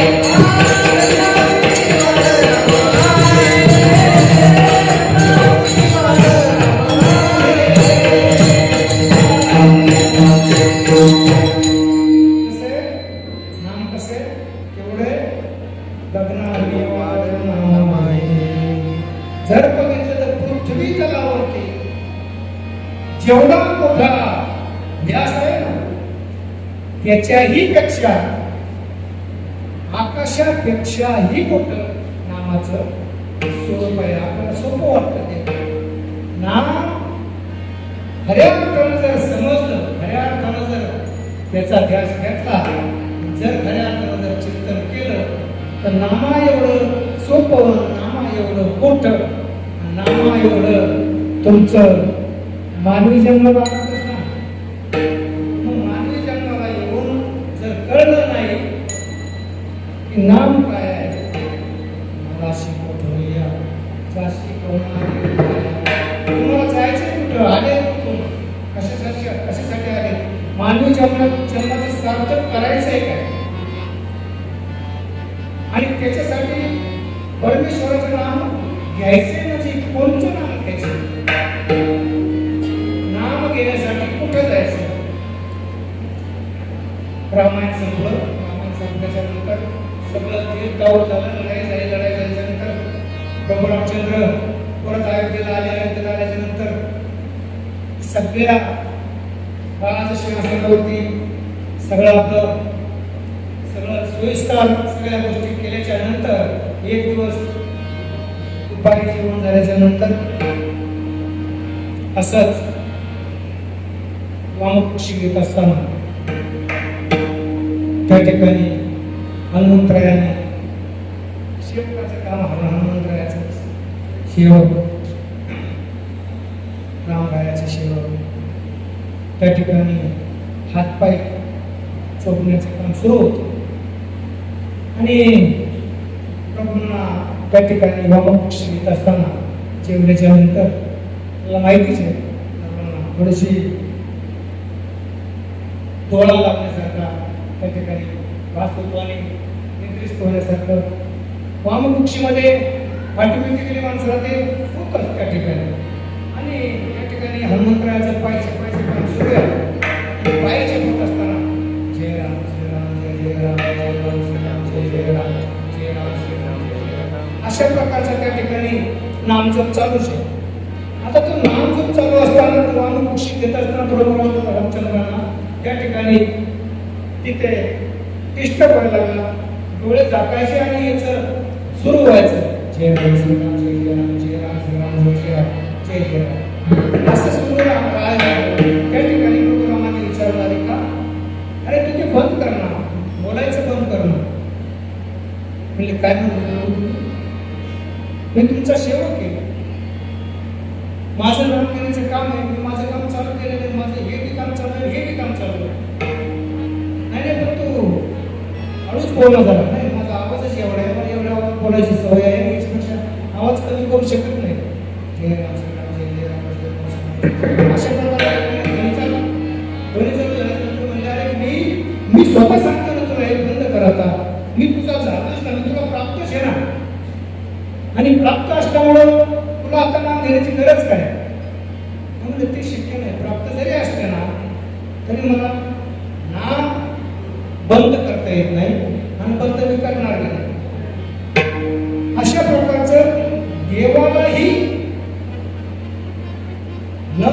नाम कसे केवढे लग्नावली वाढ नाम आहे. जर बघितलं तर पृथ्वी तलावरती जेवढा मोठा व्यास आहे ना त्याच्याही पेक्षा आकाशापेक्षाही मोठं नामाचं स्वरूप आहे. आपल्याला सोपं वाटतं ते नाम खऱ्या अर्थानं जर समजलं, खऱ्या अर्थानं जर त्याचा ध्यास घेतला, जर खऱ्या अर्थानं जर चिंतन केलं तर नामा एवढं सोपं, नामा एवढं मोठं, नामा एवढं तुमचं मानवी जन्म लागतच ना. मग मानवी जन्माला येऊन जर कळलं नाही की नाम काय आहे, मला शिकवूया जा शिकवणार. तुम्हाला जायचं कुठं, आले कुठून, कशासाठी आले, मानवी जन्माचं सार्थक करायचं आहे काय, आणि त्याच्यासाठी परमेश्वराचं नाम घ्यायचे म्हणजे कोणतं नाम घ्यायचं, नाम घेण्यासाठी कुठे जायचं. रामायण संपल्याच्या नंतर सगळं तीर्थावर झालं, लढाई झाल्याच्या नंतर प्रभू रामचंद्र परत अयोध्येला आल्याच्या नंतर सगळ्या बाळाच्या सिंहासनावरती सगळं सोयीस्कर सगळ्या गोष्टी केल्याच्या नंतर एक दिवस दुपारी जेवण झाल्याच्या नंतर असंच वामकुक्षी घेत असताना त्या ठिकाणी हनुमंतरायाने सेवकाचं काम हनुमंतरायाचं सेवक रामरायाचे सेवक त्या ठिकाणी हातपाय चोपण्याचं काम सुरू होतं. आणि प्रभूंना त्या ठिकाणी वामकुक्षी घेत असताना जेवल्याच्या नंतर मला माहितीच आहे थोडीशी डोळा लागण्यासारखा त्या ठिकाणी वास होतो आणि निद्रिस्त होण्यासारखं वामकुक्षीमध्ये पाठीमागे गेली माणसाला ते होतच त्या ठिकाणी. आणि त्या ठिकाणी हनुमंतरायाचं पायचे काम सुरू आहे. पायचे होत असताना जय राम जय राम जय जय राम जय राम श्रीराम जय जय राम जय राम श्रीराम जय जय राम अशा प्रकारचा त्या ठिकाणी नामजप चालूच आहे. आता तो नामजप चालू असताना वामकुक्षी घेत असताना प्रभू रामचंद्रांना त्या ठिकाणी तिथे डिस्टर्ब व्हायला लागला. डोळे झाकायचे आणि याचं सुरू व्हायचं जय राम श्रीराम जय जय राम जय राम श्रीराम जय जय राम जय जय राम असं सुरू आहे. त्या ठिकाणी प्रभू रामाने विचारलं अरे का, अरे तुझे बंद करणं, बोलायचं बंद करणं. म्हणजे काय म्हणतो, मी तुमचा सेवक आहे, माझं नाम घेण्याचं काम आहे, मी माझं काम चालू केलेलं आहे, माझं हे बी काम चालू आहे, हे बी काम चालू आहे. नाही पण तू हळूच बोलणं झाला नाही, माझा आवाजच एवढा आहे, मला एवढा आवाज बोलायची सवय आहे, याच्यापेक्षा आवाज कमी करू शकत नाही. जय राम श्रीराम जय जय राम जय राम अशा प्रकारे म्हणजे अरे मी स्वतः सांगतो ना तुला हे बंद कर आता, मी तुझा झालाच ना, मी तुला प्राप्तच आहे ना, आणि प्राप्त असल्यामुळं तुला आता नाम घेण्याची गरज काय. म्हणून ते शक्य नाही, प्राप्त जरी असते ना तरी मला नाम बंद करता येत नाही आणि बंद मी करणार नाही. अशा प्रकारचं देवालाही न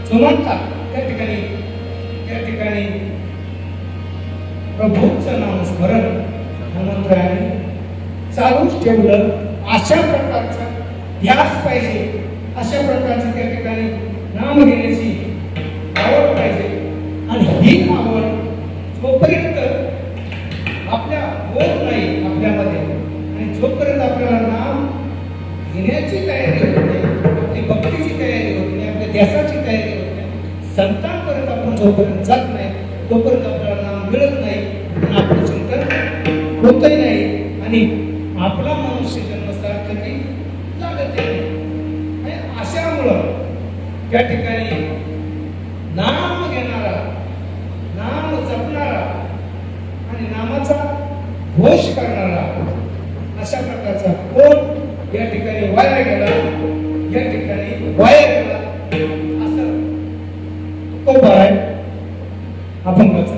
जुमानता त्या ठिकाणी प्रभूचं नाम स्मरण हनुमंतरायाने चालूच ठेवलं. अशा प्रकारचा ध्यास पाहिजे, अशा प्रकारची त्या ठिकाणी नाम घेण्याची आवड पाहिजे. आणि ही आवड जोपर्यंत आपल्या होत नाही आपल्यामध्ये, आणि जोपर्यंत आपल्याला नाम घेण्याची तयारी होत नाही, आपली भक्तीची तयारी होत नाही, आपल्या ध्यासाची तयारी होत नाही, संतांपर्यंत आपण जोपर्यंत जात नाही तोपर्यंत आपल्याला नाम मिळत नाही आणि आपलं चिंतन होतही नाही आणि आपला मनुष्य जन्म सार्थकी लागत नाही. आणि अशामुळं त्या ठिकाणी नाम घेणारा, नाम जपणारा आणि नामाचा घोष करणारा अशा प्रकारचा कोण या ठिकाणी वाया गेला, या ठिकाणी वाया गेला असं तो आहे अभंगाचा.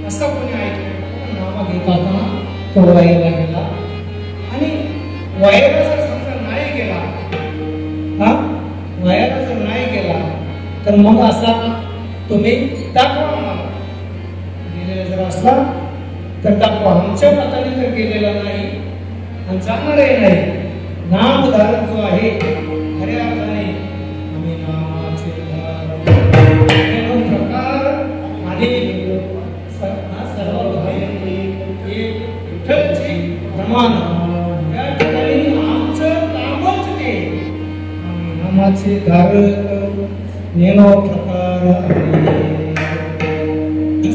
असा कोणी ऐकलं नावा घेताना तो वायाला गेला. आणि वायाला जर समजा नाही गेला, हा वायाला जर नाही गेला तर मग असा तुम्ही दाखवा मला. गेलेला जर असला तर दाखवा. आमच्या मताने जर गेलेला नाही आणि जाणारही नाही, नामधारक जो आहे खऱ्या अर्थाने आम्ही नामाचे प्रकार आणि सर्व विठ्ठलची प्रमाण त्या ठिकाणी आमचं कामच ते आम्ही नामाचे धारक नेनो प्रकार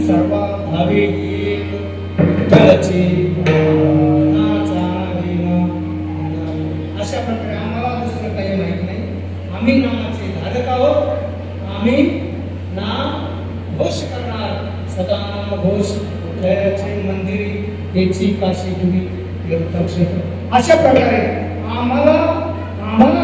सर्व भावे एक विठ्ठलची अशा प्रकारे आम्हाला दुसरं काही माहित नाही. आम्ही नामाचे धारक आहोत. आम्ही नाम घोष करणार. सदा नाम घोष विठ्ठलाचे मंदिर याची काशी पुरी तीर्थक्षेत्र. अशा प्रकारे आम्हाला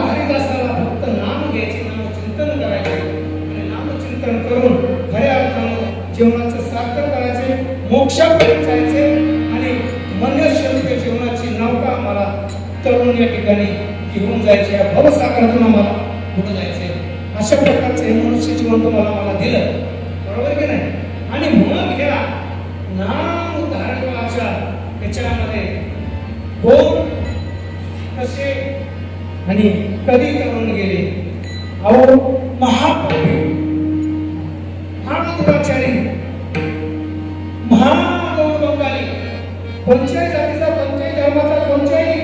हरिदासाला फक्त नाम घ्यायचे, नामचिंतन करायचे आणि नामचिंतन करून खऱ्या अर्थानं जीवनाचं सार्थक करायचे, मोक्षापर्यंत जायचे आणि मनुष्य जीवनाची नौका आम्हाला तरुण या ठिकाणी घेऊन जायचे, भवसागरातून आम्हाला पुढे जायचे. अशा प्रकारचे मनुष्य जीवन तुम्हाला मला दिलं, बरोबर की नाही? आणि मग घ्या नाम धारकाच्या त्याच्यामध्ये कोण कसे आणि कधी तरुण गेले. अहो महापापी, महादुराचारी, महागौरवकारी, कोणत्याही जातीचा, कोणत्याही धर्माचा, कोणत्याही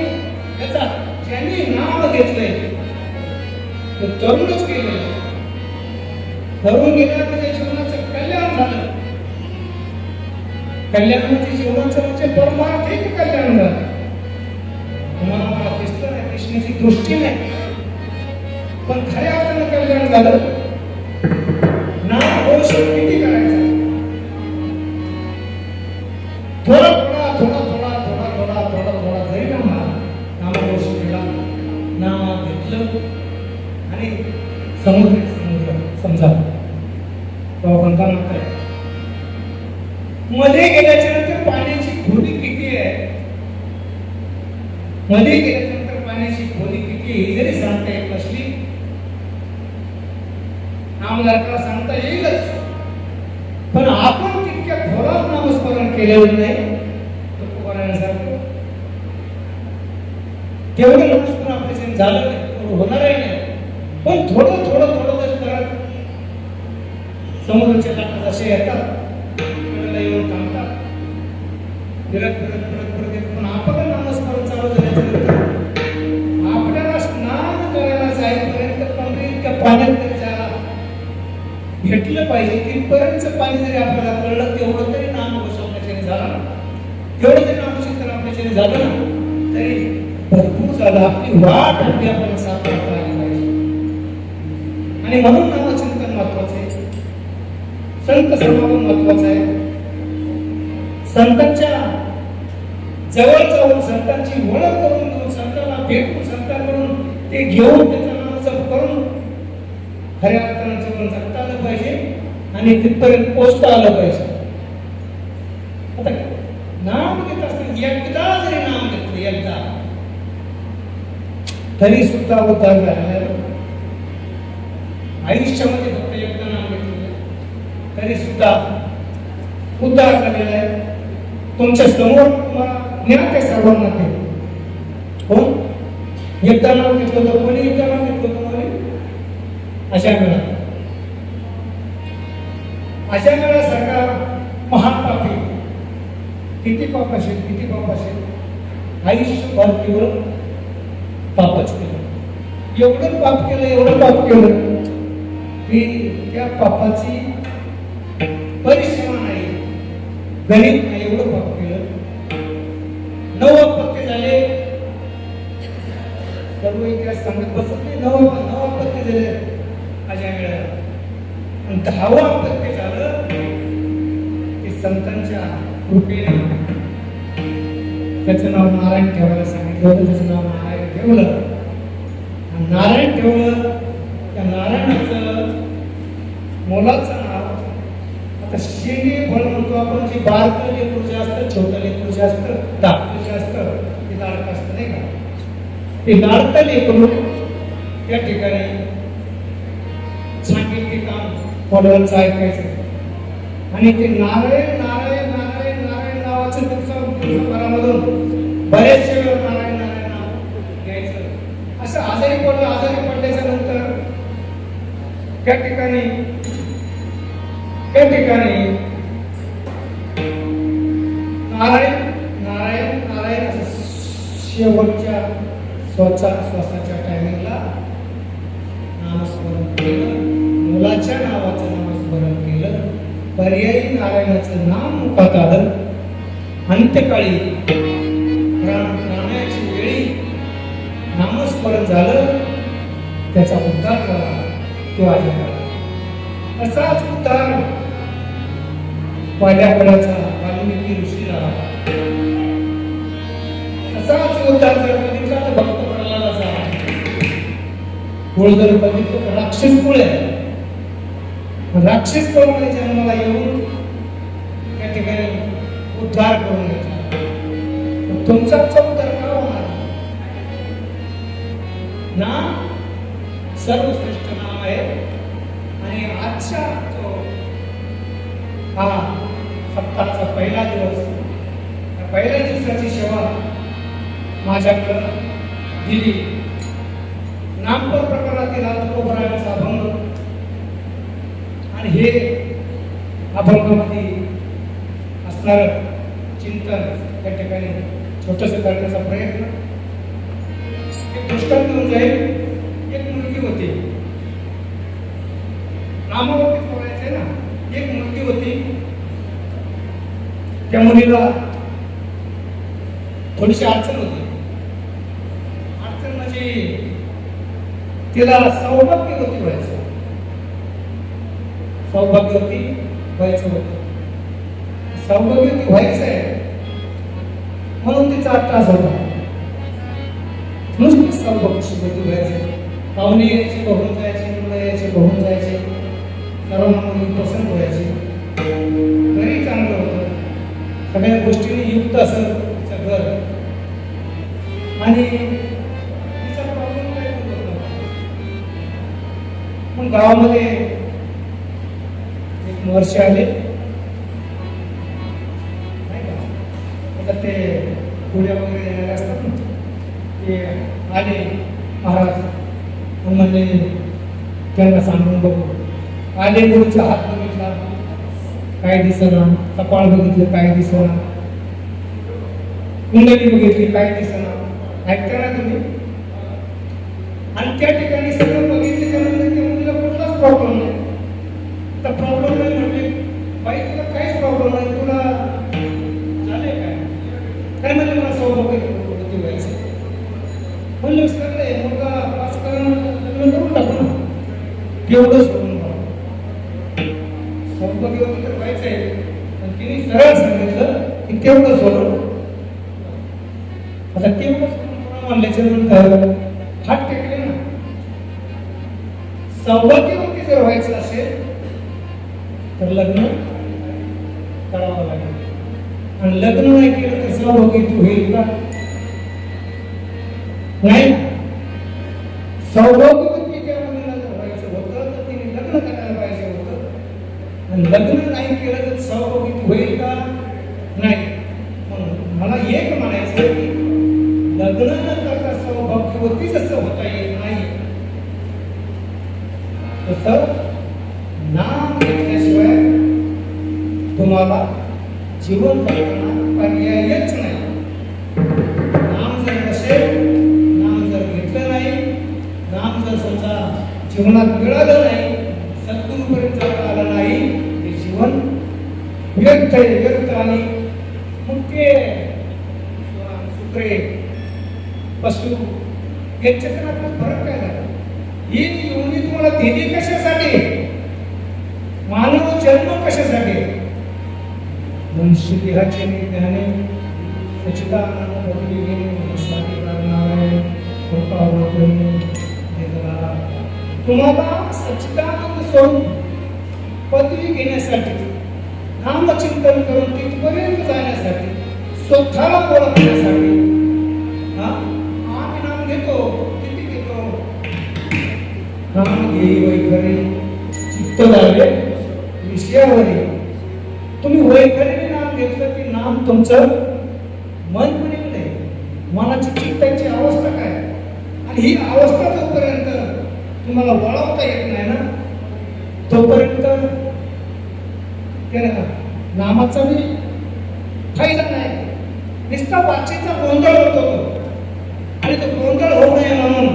याचा ज्यांनी नाम घेतलंय तो तरुणच गेले. तरुण गेल्यावर त्याच्या जीवनाचं कल्याण झालं. कल्याण म्हणजे जीवनाचं म्हणजे परमार्थिक कल्याण झालं. तुम्हाला मला दिसलं नाही, दिसण्याची दृष्टी नाही, पण खऱ्या अर्थानं कल्याण झालं. नाम घोष किती करायचा? थोडा जरी नामघोष केला, नाम घेतलं आणि समुद्र समजा तो आपण का म्हणताय मध्ये गेल्याच्या नंतर पाण्याची खोली किती आहे, मध्ये गेल्याच्या नंतर पाण्याची खोली किती ही जरी सांगता येत नसली नामधारकाला सांगता येईलच, पण आपण तितक्या खोलात नामस्मरण केलेलं नाही तर तुकारामांसारखं तेवढं नामस्मरण आपल्याच्याने झालं नाही, तेवढं होणारही नाही, पण थोडं थोडं थोडं जर करत समुद्राच्या लाटा जसे येतात कडेला येऊन थांबतात, फिरत फिरत फिरत फिरत येतात, पण आपण नामस्मरण चालू झाल्याच्या नंतर आपल्याला स्नान करायला जाईपर्यंत पंढरीच्या पाण्यात तरी जायला भेटलं पाहिजे, तिथपर्यंत पाणी जरी आपल्याला कळलं तेवढं तरी नामघोष आपल्याच्याने झाला ना, तेवढं जरी नामचिंतन आपल्याच्याने झालं ना तरी भरपूर झालं, आपली वाट आपली आपल्याला साकारता आली पाहिजे. आणि म्हणून नामचिंतन महत्वाचं आहे, संत समागम महत्वाचं आहे, संतांच्या जवळ जाऊन संतांची ओळख करून घेऊन संतांना भेटून संतांकडून ते घेऊन त्याचा नाम जप करून खऱ्या अर्थानं जीवन जगता आलं पाहिजे आणि तिथपर्यंत पोहोचता आलं पाहिजे. आता नाम घेत असताना एकदा जरी नाम घेतलं एकदा तरी सुद्धा उद्धार झालेला आहे. आयुष्यामध्ये फक्त एकदा नाम घेतलेलं तरी सुद्धा उद्धार झालेला आहे. तुमच्या समोर तुम्हाला ज्ञात आहे सर्वांना ते कोण एकदा नाम घेतलं होतं, कोणी एकदा नाम घेतलं होतं, कोणी अशा वेळासारखा महान पापी किती पाप असेल, किती पाप असेल, आयुष्यभर केवळ पापच केलं, एवढं पाप केलं, एवढं पाप केलं की त्या पापाची परिसीमा नाही, गणित नाही, एवढं पाप केलं. 9 अपत्य झाले, सर्व इतिहास सांगत बसत नाही, 9 अपत्य झाले अशा वेळेला, आणि 10वं अपत्य झालं ते संतांच्या कृपेने. त्याचं नाव नारायण ठेवायला सांगितलं होतं, त्याचं नाव नारायण ठेवलं, आणि नारायण ठेवलं. त्या नारायणाचं मोलाचं नाव आता शेंगे फळ म्हणतो आपण, जे बारकं लेकरू जे असतं, छोटं लेकरू जे असतं, धाकटं जे असतं ते लाडकं असतं नाही का, ते लाडकं लेकरू त्या ठिकाणी सांगेल ते काम फॉलोअरचं ऐकायचं, आणि ते नारायण नारायण नारायण नारायण नावाचं दिवसाभरामधून बरेचशे वेळ नारायण नारायण नाव घ्यायचं. असं आजारी पडल्याच्या नंतर त्या ठिकाणी नारायण नारायण नारायण असं शेवटच्या श्वासाच्या टायमिंगला नामस्मरण केलं, मुलाच्या नावाचं नामस्मरण केलं, पर्यायी नारायणाचं नाम मुखात आलं. अंत्यकाळी प्राणायाची वेळी नामस्मरण झालं, त्याचा उद्धार झाला. तो आहे असाच उद्धार वाड्याकडाचा वाल्मिकी ऋषी झाला. असाच उद्धार जर बघितला तर भक्त प्रल्हादाचा कुळ जर बघितलं तर राक्षस कुळ आहे. राक्षस कुळामध्ये जन्माला येऊन त्या ठिकाणी उद्धार करून घेतला. तुमचा उद्धार का होणार? नाम सर्वश्रेष्ठ नाम आहे. आणि आजच्या जो हा सप्ताहाचा पहिला दिवस, त्या पहिल्या दिवसाची सेवा माझ्याकडं दिली. नामपर प्रकारातील तुकोबरायांचा अभंग, आणि हे अभंगामध्ये असणार चिंतन त्या ठिकाणी छोटंसं करण्याचा प्रयत्न. एक दृष्टांत घेऊन जाईल. एक मुलगी होती, नामावरती बोलायचंय ना, एक मुलगी होती. त्या मुलीला थोडीशी अडचण होती. अडचण म्हणजे तिला सौभाग्यवती व्हायचं होतं. सौभाग्यवती व्हायचंय म्हणून तिचा त्रास होता. नुसतं सौभाग्यवती व्हायचं. पाहुणे यायचे, बघून जायचे, मुलं यायचे, बघून जायचे, सर्वांना मुली पसंत व्हायची, घरी चांगलं होतं, सगळ्या गोष्टींनी युक्त असं तिचं घर आणि तिचा प्रॉब्लेम काही होत नव्हता. मग गावामध्ये एक महर्षी आले नाही का, आता ते पुढ्या वगैरे येणारे असतात ना, ते आले महाराज आणि म्हणले त्यांना सांगून बघू. आले गुरुचा हात बघितला, काय दिसना, कपाळ बघितलं काय दिसना, कुंडली बघितली काय दिसना. ऐकता ना तुम्ही? आणि त्या ठिकाणी सगळं बघितल्याच्या नंतर त्या मुलीला कुठलाच प्रॉब्लेम नाही. तर प्रॉब्लेम नाही म्हटले, बाई तुला काहीच प्रॉब्लेम नाही, तुला झाले काय म्हणले, मला सौभाग्य व्हायचं. म्हणलं सगळे मुलगा पास करून लग्न करून टाकू ना, तेवढंच करून सौभाग्यवती तर व्हायचं आहे. पण तिने सरळ सांगितलं की तेवढं सोडून आता तेवढंच म्हणल्याच्या नंतर हात टेकले ना. सौभाग्यवती जर व्हायचं असेल तर लग्न करावं लागेल, आणि लग्न नाही केलं तर सौभाग्यवती होईल का? नाही. सौभाग्यवती ज्या मुलीला जर व्हायचं होतं तर तिने लग्न करायला पाहिजे होतं, आणि लग्न नाही केलं तर सौभाग्यवती होईल का? नाही. म्हणून मला एक म्हणायचं की लग्न न करता सौभाग्यवती जसं होता येत नाही, तसं नाम घेतल्याशिवाय तुम्हाला जीवन जगताना पर्यायच नाही. नाम जर नसेल, नाम जर घेतलं नाही, नाम जर समजा जीवनात मिळालं नाही, सद्गुरूपर्यंत जर आलं नाही, ते जीवन व्यर्थ आहे, व्यर्थ. आणि मग ते सुक्रे पशु यांच्यात आपला फरक काय झाला? ही योनी तुम्हाला दिली कशासाठी? मानव जन्म कशासाठी? मनुष्य देहाचे ज्ञाने सच्चिदानंद भगवती साठी करणारे कृपा वगैरे तुम्हाला सच्चिदानंद स्वरूप पदवी घेण्यासाठी, नामचिंतन करून तिथपर्यंत जाण्यासाठी, स्वतःला ओळखण्यासाठी. आम्ही नाम घेतो, किती घेतो? नाम घे वैखरी चित्त झाले विषयावरी. तुम्ही वैखरीने नाम घेतलं की नाम तुमचं मन पण येत नाही. मनाची चित्ताची अवस्था काय, आणि ही अवस्था जोपर्यंत तुम्हाला वळवता येत नाही ना, तोपर्यंत त्या नामाचा बी फायदा नाही. नुसता वाचीचा गोंधळ होतो, आणि तो गोंधळ होऊ नये म्हणून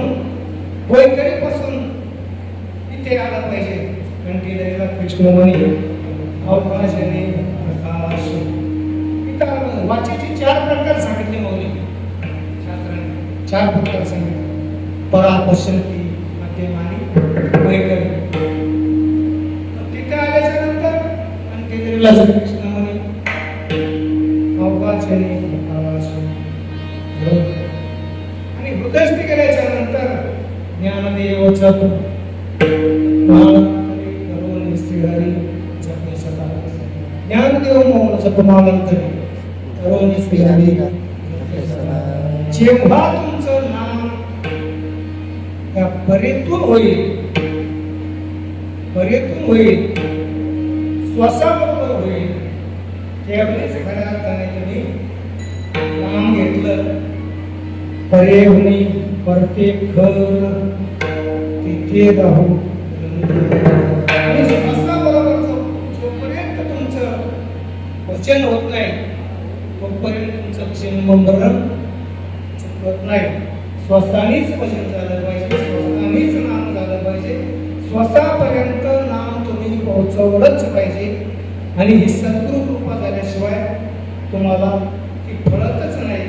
वैखरीपासून इथे आला पाहिजे. कंटिन्यूला कृष्णमणी अवकाशाने प्रकाश. इथं वाचीचे 4 प्रकार सांगितले मौली शास्त्राने. 4 प्रकार सांगितले: परा, पश्यंती, मध्यम आणि वैखरी. तिथे आल्याच्या नंतर कंटिन्यूला कृष्णमणी अवकाशाने प्रकाश. आणि हृदयस्थी गेल्याच्या नंतर ज्ञानदेवचा ज्ञानदेव मौन जपमानंतरी तरुणी स्त्रियाने. जेव्हा तुमचं नाम त्या परेतून होईल, परेतून होईल, श्वासाबरोबर होईल, त्यावेळेस खऱ्या अर्थाने तुम्ही नाम घेतलं. परे होणी परते खर तिथे राहू. आणि श्वासाबरोबर जोपर्यंत तुमचं वचन होत नाही, तोपर्यंत तुमचं चिन्मरण चुकत नाही. श्वासानेच वचन झालं पाहिजे, श्वासानेच नाम झालं पाहिजे, श्वासापर्यंत नाम तुम्ही पोहोचवलंच पाहिजे. आणि ही सद्गुरु कृपा झाल्याशिवाय तुम्हाला ती फळतच नाही.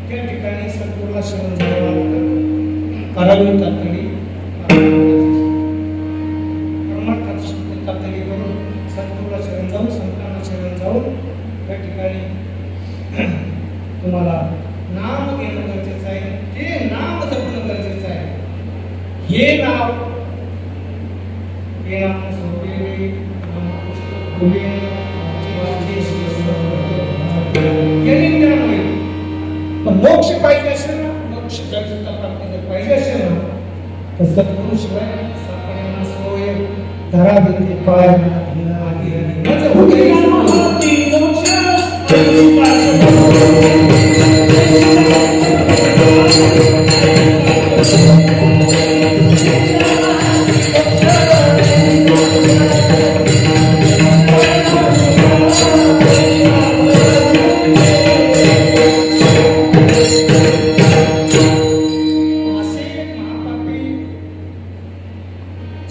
त्या ठिकाणी सद्गुरूला शरण जावं लागतं. करावी तातडी तातडी करून सद्गुरूला शरण जाऊन, संतांना शरण जाऊन त्या ठिकाणी तुम्हाला नाम घेणं गरजेचं आहे. ते नाम जपणं गरजेचं आहे. हे नाव राम सोपेरे रामकृष्ण गोविंद यांनी ज्ञान होईल. पण मोक्ष पाहिजे असेल ना, मोक्ष प्राप्ती जर पाहिजे असेल ना, तर सद्गुरू शिवाय सापडणार सोय धरा देते पाय आधी माझं होते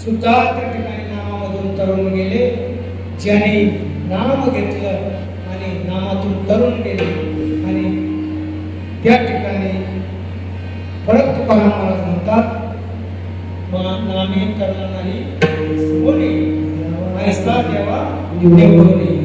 सुद्धा त्या ठिकाणी नामामधून तरुण गेले. ज्याने नाम घेतलं आणि नामातून तरुण गेले आणि त्या ठिकाणी परत तुकाराम महाराज म्हणतात, नामे करला नाही कोणी ऐसा देवा देवोनी.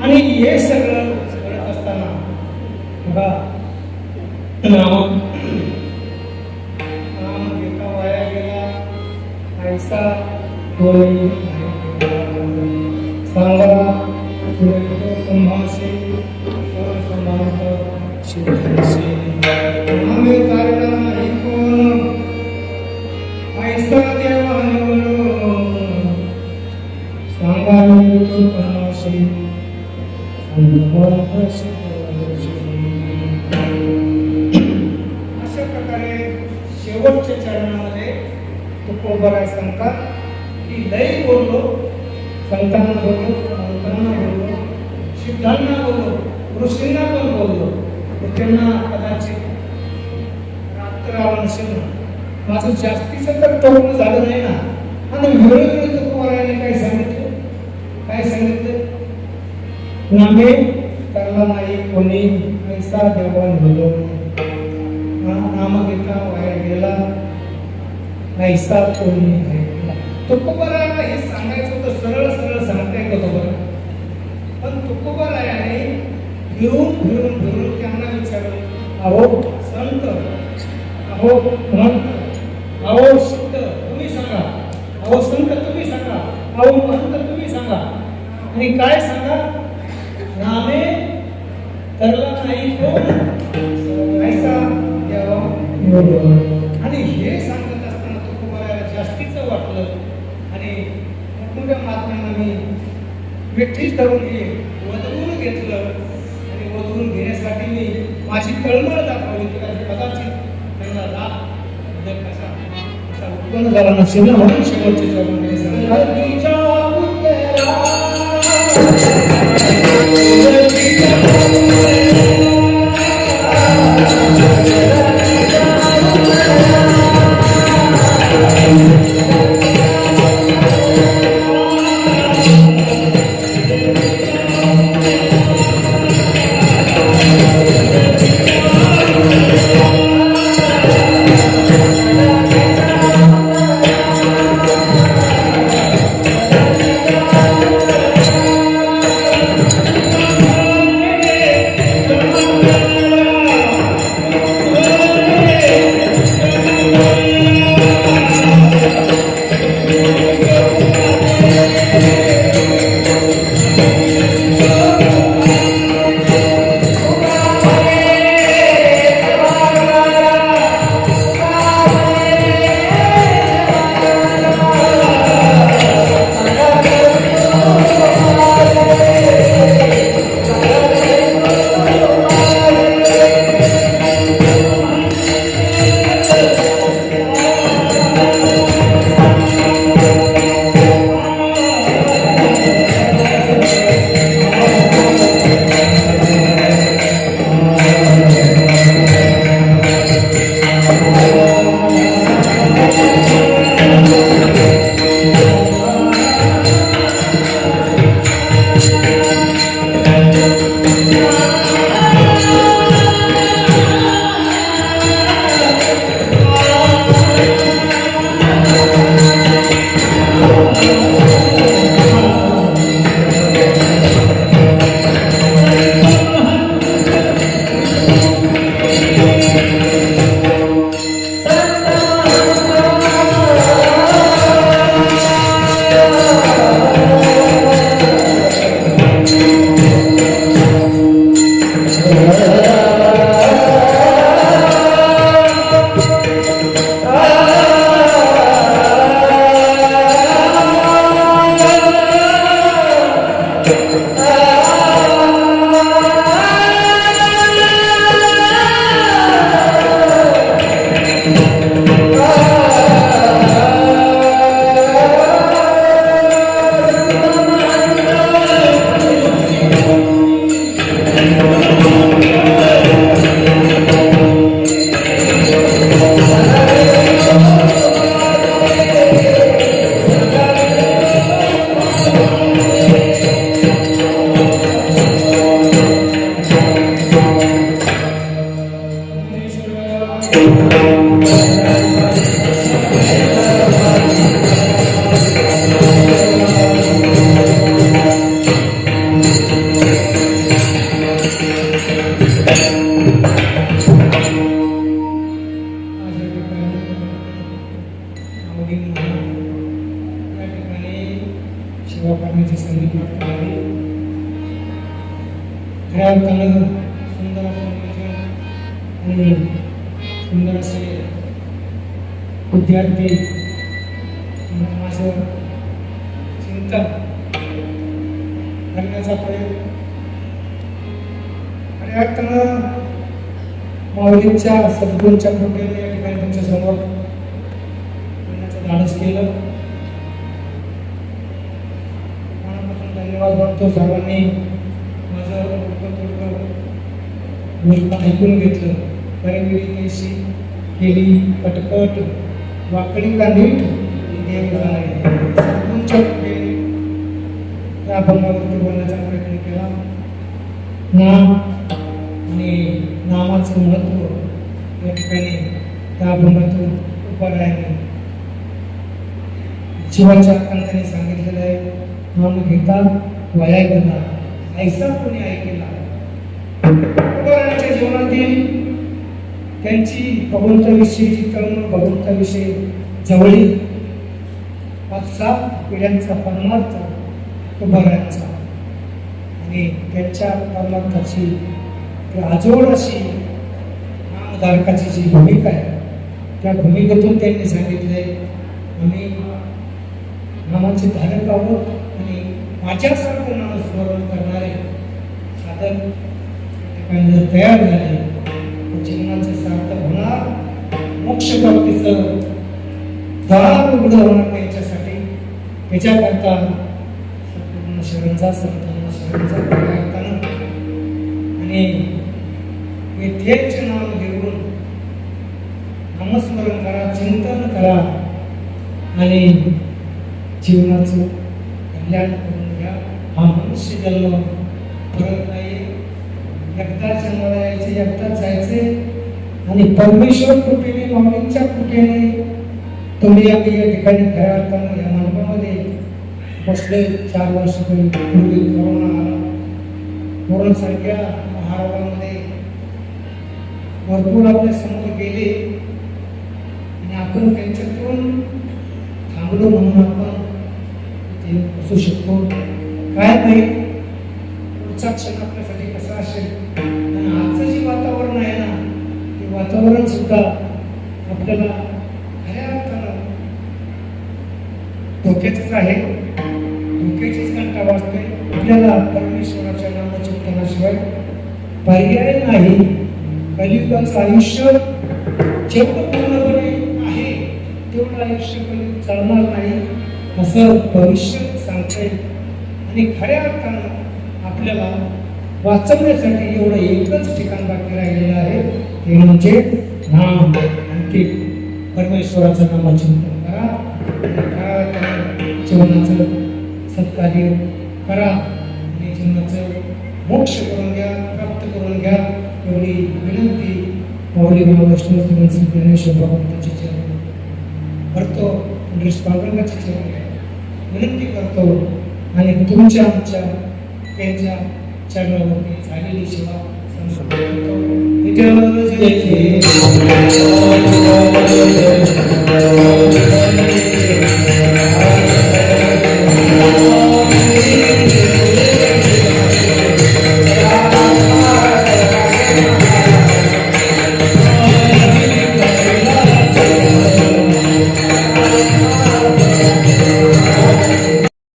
आणि हे सगळं करत असताना बघा, नाम घेता वाया गेला ऐसा होय सांगा कुंभाशी समांत शिवशी नामे कारण नाही कोण ऐसा देवा निवडो सांगा कुंभाशी अशा प्रकारे शेवटच्या चरणामध्ये तुकोबराय सांगतात की लई बोललो, संतांना बोललो, मंत्रांना बोललो, सिद्धांना बोललो, ऋषींना पण बोललो, त्यांना कदाचित रात्र आला नसेल ना. माझं जास्तीचं तर तरुण झालं नाही ना. आणि वेळोवेळी तुकोबरायाने काय सांगितलं नामे करला नाही कोणी ऐसा देवान होतो. नाम घेता वाया गेला ऐसा कोणी ऐकला. तुकोबरायाला हे सांगायचं होतं, सरळ सरळ सांगता येत होतं बरं. पण तुकोबरायाने फिरून त्यांना विचारलं, अहो संत, अहो महंत, अहो सिद्ध तुम्ही सांगा, अहो संत तुम्ही सांगा, अहो महंत तुम्ही सांगा. आणि काय सांगा, नामे करला नाही कोण ऐसा देवा. आणि हे सांगत असताना तुकोबरायाला जास्तीचं वाटलं आणि मोठमोठ्या महात्म्यांना मी वेठीच धरून वधवून घेतलं आणि वधवून घेण्यासाठी मी माझी तळमळ दाखवली. कदाचित त्यांना लाभ कसा उत्पन्न झाला नसेल ना, म्हणून शेवटच्या चरणामध्ये सांगितलं. सेवा करण्याची संधी प्राप्त झाली. खऱ्या अर्थानं सुंदर असं नियोजन आणि सुंदर असे विद्यार्थी माझं चिंतन करण्याचा प्रयत्न खऱ्या अर्थानं माऊलींच्या सद्गुरूंच्या कृपेने या ठिकाणी तुमच्या समोर बोलण्याचं धाडस केलं. मनापासून धन्यवाद मानतो सर्वांनी माझं बोलणं ऐकून घेतलं. करेगिरी कैशी केली कटकट वाकडी का नीट देव झाले. सद्गुरूंच्या कृपेने या अभंगावरती बोलण्याचा प्रयत्न केला. नाम आणि नामाचं महत्व या ठिकाणी त्या अभंगातून उपाध्यायाने शिवाच्या अंताने सांगितलेलं आहे. नाम घेता वया गेला ऐसा कोणी ऐकेला. उपाध्यायाच्या जीवनातील त्यांची भगवंताविषयीची तळमळ भगवंताविषयी जवळी 5-7 पिढ्यांचा परमार्थ उभारायचा आणि त्यांच्या परमार्थाची आजोड अशी नामधारकाची जी भूमिका आहे त्या भूमिकेतून त्यांनी सांगितले आम्ही नामाचे धारक आहोत आणि माझ्यासारखं नामस्मरण करणारे साधक ठिकाणी जर तयार झाले तर जीवनाचे सार्थक होणार. मोक्ष प्राप्तीचं दार उघडं होणार त्यांच्यासाठी. त्याच्याकरता संपूर्ण शरणचा संतांना शरणचा प्रयत्न आणि येथेच नाम घेऊन नामस्मरण करा चिंतन करा आणि जीवनाचं कल्याण करून घ्या. हा मनुष्य जन्म परत नाही. एकदा जन्माला यायचे एकदाच जायचे आणि परमेश्वर कृपेने माऊलींच्या कृपेने तुम्ही या ठिकाणी खऱ्या अर्थानं या मंडपामध्ये बसले. 4 वर्षापूर्वी कोरोना आला. कोरोनासारख्या महारोगामध्ये भरपूर आपल्या समोर गेले आणि आपण त्यांच्यातून थांबलो म्हणून आपण ते असू शकतो. काय नाही पुढचा क्षण आपल्यासाठी कसा असेल. आणि आजचं जे वातावरण आहे ना ते वातावरण सुद्धा आपल्याला खऱ्या अर्थानं धोक्याचंच आहे. धोक्याचीच घंटा वाजते. आपल्याला परमेश्वराच्या नामचिंतनाशिवाय पर्याय नाही. कलियुगाचं आयुष्य जेवढं पूर्णपणे आहे तेवढं आयुष्य कधी चालणार नाही असं भविष्य सांगते. आणि खऱ्या अर्थानं आपल्याला वाचवण्यासाठी एवढं एकच ठिकाण बाकी राहिलेलं आहे ते म्हणजे नाम. आणि ते परमेश्वराचं नामचिंतन करा. खऱ्या अर्थानं जीवनाचं सत्कार्य करा आणि जीवनाचं मोक्ष करून घ्या प्राप्त करून घ्या एवढी विनंती माऊली महाराष्ट्र श्री ज्ञानेश्वर भगवंताची चरण करतो. पांडुरंगाची चरण विनंती करतो आणि तुमच्या आमच्या त्यांच्या चरणावरती झालेली सेवा संस्कृत करतो.